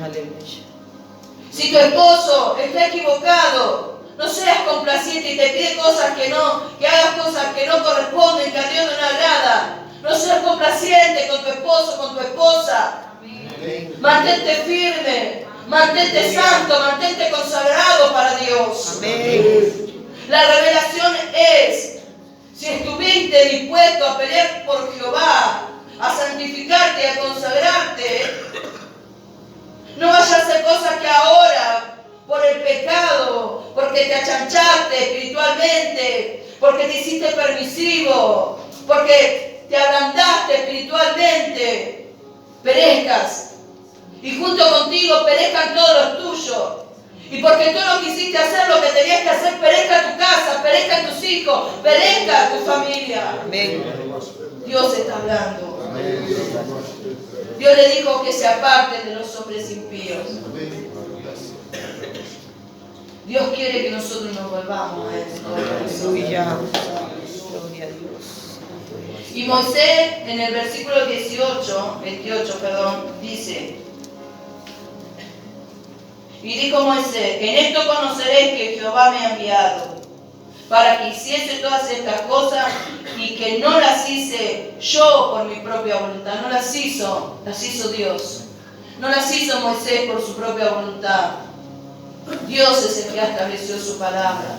S2: Aleluya.
S1: Si tu esposo está equivocado, no seas complaciente y te pide cosas que hagas cosas que no corresponden, que a Dios no le agrada. No seas complaciente con tu esposo, con tu esposa. Mantente firme, mantente santo, mantente consagrado para Dios.
S2: Amén.
S1: La revelación es, si estuviste dispuesto a pelear por Jehová, a santificarte, a consagrarte, no vayas a hacer cosas que ahora, por el pecado, porque te achanchaste espiritualmente, porque te hiciste permisivo, porque te ablandaste espiritualmente, perezcas. Y junto contigo perezcan todos los tuyos. Y porque tú no quisiste hacer lo que tenías que hacer, perezca tu casa, perezca tus hijos, perezca tu familia.
S2: Amén.
S1: Dios está hablando. Dios le dijo que se aparten de los hombres impíos. Dios quiere que nosotros nos volvamos a Él.
S2: Aleluya. Gloria a Dios.
S1: Y Moisés en el versículo 28, dice: y dijo Moisés, en esto conoceréis que Jehová me ha enviado, para que hiciese todas estas cosas, y que no las hice yo por mi propia voluntad, no las hizo Dios. No las hizo Moisés por su propia voluntad. Dios es el que estableció su palabra.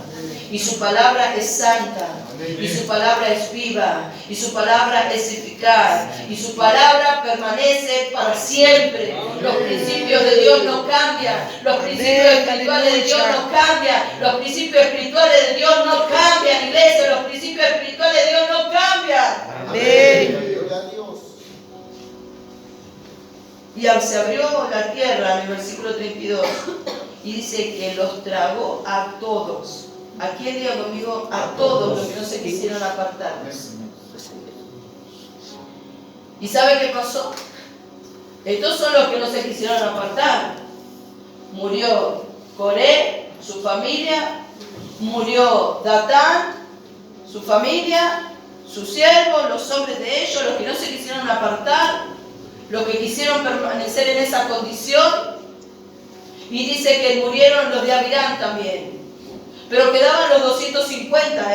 S1: Y su palabra es santa. Y su palabra es viva. Y su palabra es eficaz. Y su palabra permanece para siempre. Los principios de Dios no cambian. Los principios espirituales de Dios no cambian. Los principios espirituales de Dios no cambian, iglesia. Los principios espirituales de Dios no cambian.
S2: Amén.
S1: Y se abrió la tierra en el versículo 32 y dice que los tragó a todos. Aquí el día conmigo, a todos los que no se quisieron apartar. ¿Y sabe qué pasó? Estos son los que no se quisieron apartar. Murió Coré, su familia, murió Datán, su familia, sus siervos, los hombres de ellos, los que no se quisieron apartar, los que quisieron permanecer en esa condición. Y dice que murieron los de Abirán también. Pero quedaban los 250,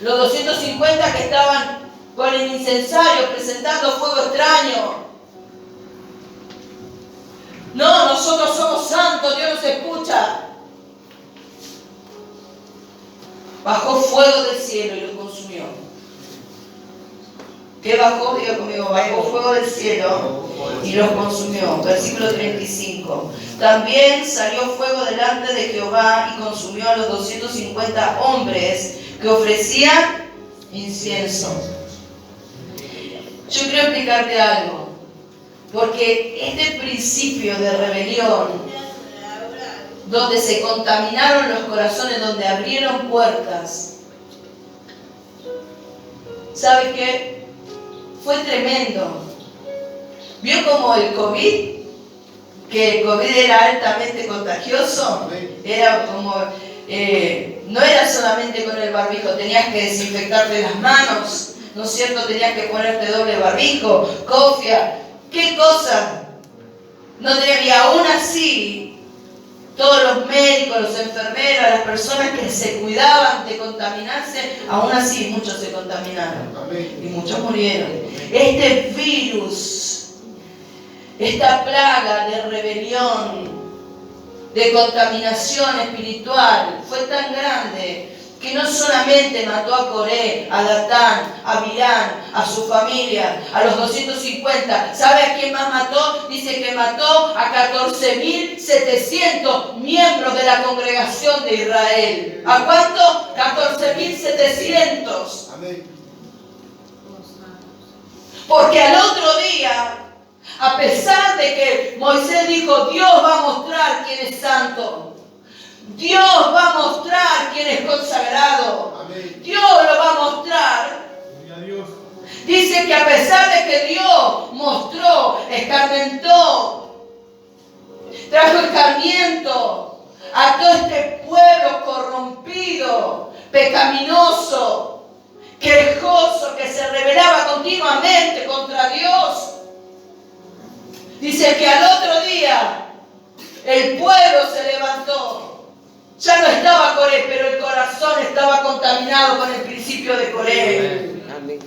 S1: los 250 que estaban con el incensario presentando fuego extraño. No, nosotros somos santos, Dios nos escucha. Bajó fuego del cielo y lo consumió. ¿Qué bajó? Diga conmigo, bajó fuego del cielo y los consumió. Versículo 35. También salió fuego delante de Jehová y consumió a los 250 hombres que ofrecían incienso. Yo quiero explicarte algo, porque este principio de rebelión, donde se contaminaron los corazones, donde abrieron puertas, ¿sabe qué? Fue tremendo. ¿Vio como el COVID? Que el COVID era altamente contagioso. Era como, no era solamente con el barbijo, tenías que desinfectarte las manos, ¿no es cierto? Tenías que ponerte doble barbijo, cofia, ¿qué cosa? No tenía, y aún así, todos los médicos, los enfermeros, las personas que se cuidaban de contaminarse, aún así muchos se contaminaron y muchos murieron. Este virus, esta plaga de rebelión, de contaminación espiritual, fue tan grande que no solamente mató a Coré, a Datán, a Abirán, a su familia, a los 250. ¿Sabe a quién más mató? Dice que mató a 14.700 miembros de la congregación de Israel. ¿A cuánto? 14.700. Porque al otro día, a pesar de que Moisés dijo, Dios va a mostrar quién es santo, Dios va a mostrar quién es consagrado. Amén. Dios lo va a mostrar. Dice que a pesar de que Dios mostró, escarmentó, trajo escarmiento a todo este pueblo corrompido, pecaminoso, quejoso, que se rebelaba continuamente contra Dios. Dice que al otro día el pueblo se levantó. Ya no estaba Coré, pero el corazón estaba contaminado con el principio de Coré.
S2: Amén.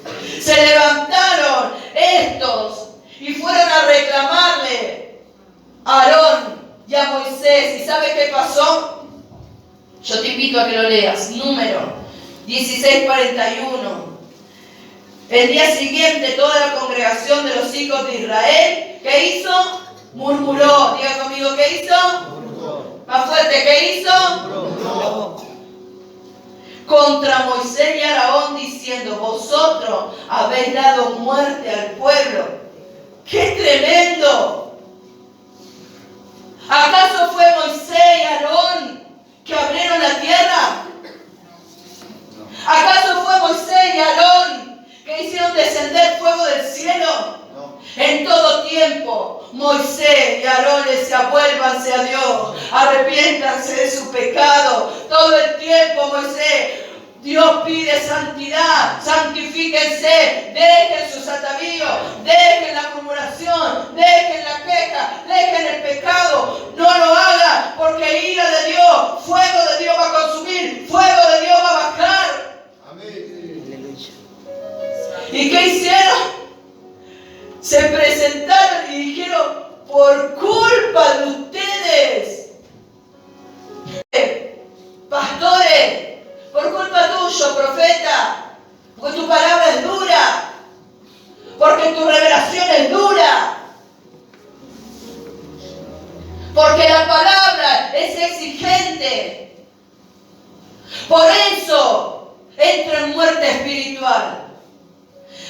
S1: Se levantaron estos y fueron a reclamarle a Aarón y a Moisés. ¿Y sabe qué pasó? Yo te invito a que lo leas. Número 16:41. El día siguiente toda la congregación de los hijos de Israel, ¿qué hizo? Murmuró. Diga conmigo, ¿qué hizo?
S3: Murmuró.
S1: Más fuerte, ¿qué hizo?
S2: Murmuró.
S1: Contra Moisés y Aarón, diciendo: vosotros habéis dado muerte al pueblo. ¡Qué tremendo! ¿Acaso fue Moisés y Aarón que abrieron la tierra? ¿Acaso fue Moisés y Aarón que hicieron descender fuego del cielo? En todo tiempo, Moisés y Aarón les decía: vuélvanse a Dios, arrepiéntanse de su pecado. Todo el tiempo, Moisés, Dios pide santidad, santifíquense, dejen sus atavíos, dejen la murmuración, dejen la queja, dejen el pecado. No lo hagan, porque ira de Dios, fuego de Dios va a consumir, fuego de Dios va a bajar.
S3: Amén.
S2: Aleluya.
S1: ¿Y qué hicieron? Se presentaron y dijeron: por culpa de ustedes, pastores, por culpa tuya, profeta, porque tu palabra es dura, porque tu revelación es dura, porque la palabra es exigente. Por eso entro en muerte espiritual.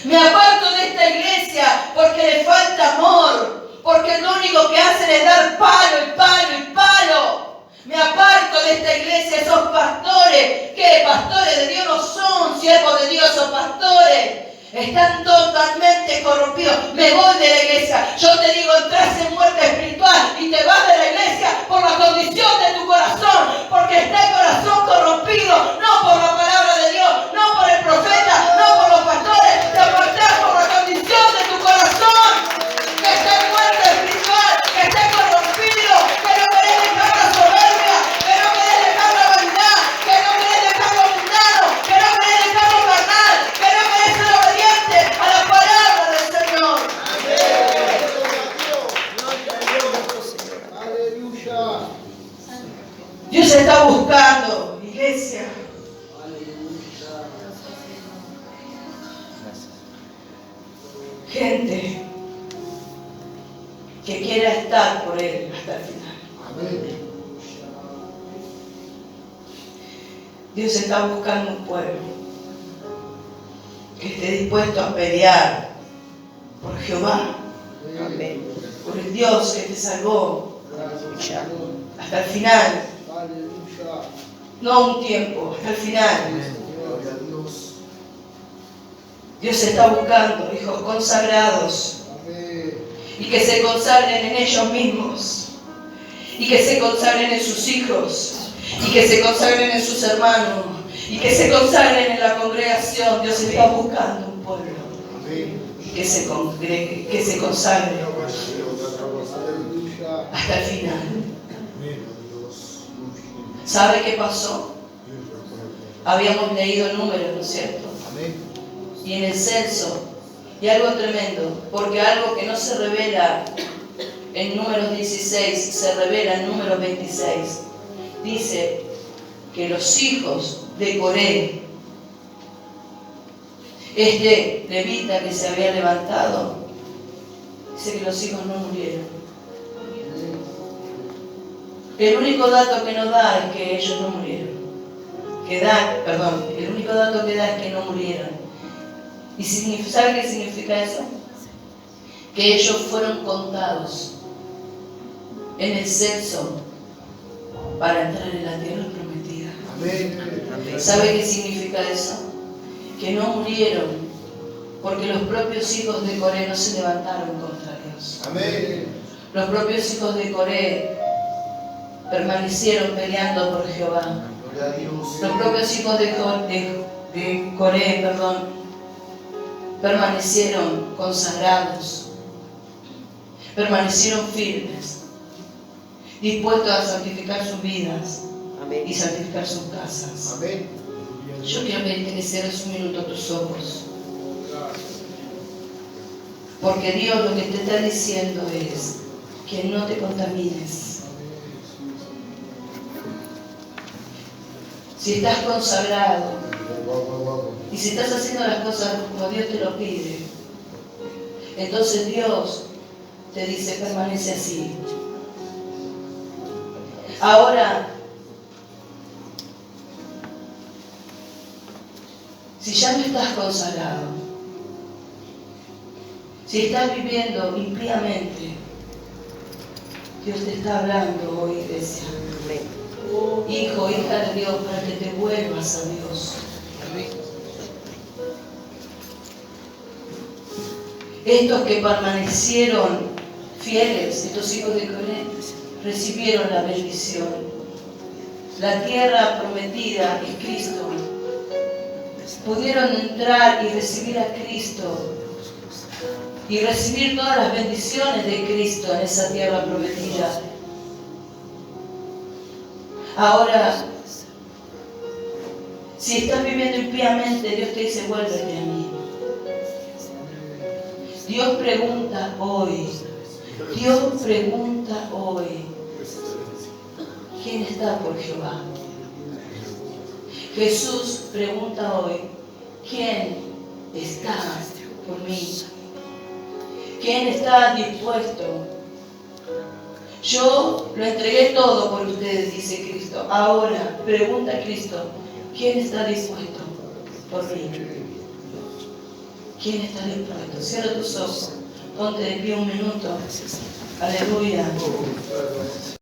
S1: Me aparto de esta iglesia porque le falta amor, porque lo único que hacen es dar palo y palo y palo. Me aparto de esta iglesia. Esos pastores, que pastores de Dios no son, siervos de Dios son pastores, están totalmente corrompidos. Me voy de la iglesia. Yo te digo, entras en muerte espiritual y te vas de la iglesia por la condición de tu corazón, porque está el corazón corrompido, no por la palabra de Dios, no por el profeta, no por los pastores. Te apartás por la condición de tu corazón, que está en muerte espiritual, que está corrompido, que no querés dejar la soberbia, que no querés dejar la vanidad, que no querés dejar lo mundano, que no querés dejar lo carnal, que no querés ser obediente a la palabra del Señor.
S3: Aleluya.
S1: Dios está buscando, iglesia, gente que quiera estar por Él hasta el final.
S3: Amén.
S1: Dios está buscando un pueblo que esté dispuesto a pelear por Jehová,
S2: Amén.
S1: por el Dios que te salvó
S2: Aleluya.
S1: hasta el final,
S3: Aleluya.
S1: no un tiempo, hasta el final.
S3: Gloria a Dios.
S1: Dios está buscando hijos consagrados
S3: Amén.
S1: y que se consagren en ellos mismos, y que se consagren en sus hijos, y que se consagren en sus hermanos, y que se consagren en la congregación. Dios está buscando un pueblo
S3: Amén.
S1: que se congregue, que se consagre
S3: Aleluya.
S1: hasta el final.
S3: Amén.
S1: ¿Sabe qué pasó? Habíamos leído números, ¿no es cierto?
S3: Amén.
S1: Y en el censo, y algo tremendo, porque algo que no se revela en números 16, se revela en números 26. Dice que los hijos de Coré, este levita que se había levantado, dice que los hijos no murieron. El único dato que nos da es que ellos no murieron. El único dato que da es que no murieron. ¿Y sabe qué significa eso? Que ellos fueron contados en el censo para entrar en la tierra prometida.
S3: Amén.
S1: ¿Sabe qué significa eso? Que no murieron porque los propios hijos de Coré no se levantaron contra Dios.
S3: Amén.
S1: Los propios hijos de Coré permanecieron peleando por Jehová.
S3: Gloria a Dios.
S1: Los propios hijos de Coré, permanecieron consagrados, permanecieron firmes, dispuestos a santificar sus vidas
S2: Amén.
S1: y santificar sus casas.
S3: Amén.
S1: Yo quiero pedirte que cierres un minuto tus ojos, porque Dios lo que te está diciendo es que no te contamines. Si estás consagrado y si estás haciendo las cosas como Dios te lo pide, entonces Dios te dice, permanece así. Ahora, si ya no estás consagrado, si estás viviendo impíamente, Dios te está hablando hoy, iglesia.
S2: Amén.
S1: Hijo, hija de Dios, para que te vuelvas a Dios. Estos que permanecieron fieles, estos hijos de Coré, recibieron la bendición. La tierra prometida es Cristo. Pudieron entrar y recibir a Cristo y recibir todas las bendiciones de Cristo en esa tierra prometida. Ahora, si estás viviendo impíamente, Dios te dice, vuélvete a mí. Dios pregunta hoy, ¿quién está por Jehová? Jesús pregunta hoy, ¿quién está por mí? ¿Quién está dispuesto? Yo lo entregué todo por ustedes, dice Cristo. Ahora, pregunta Cristo, ¿quién está dispuesto por mí? ¿Quién está dispuesto? Cierra tus ojos, ponte de pie un minuto. Aleluya.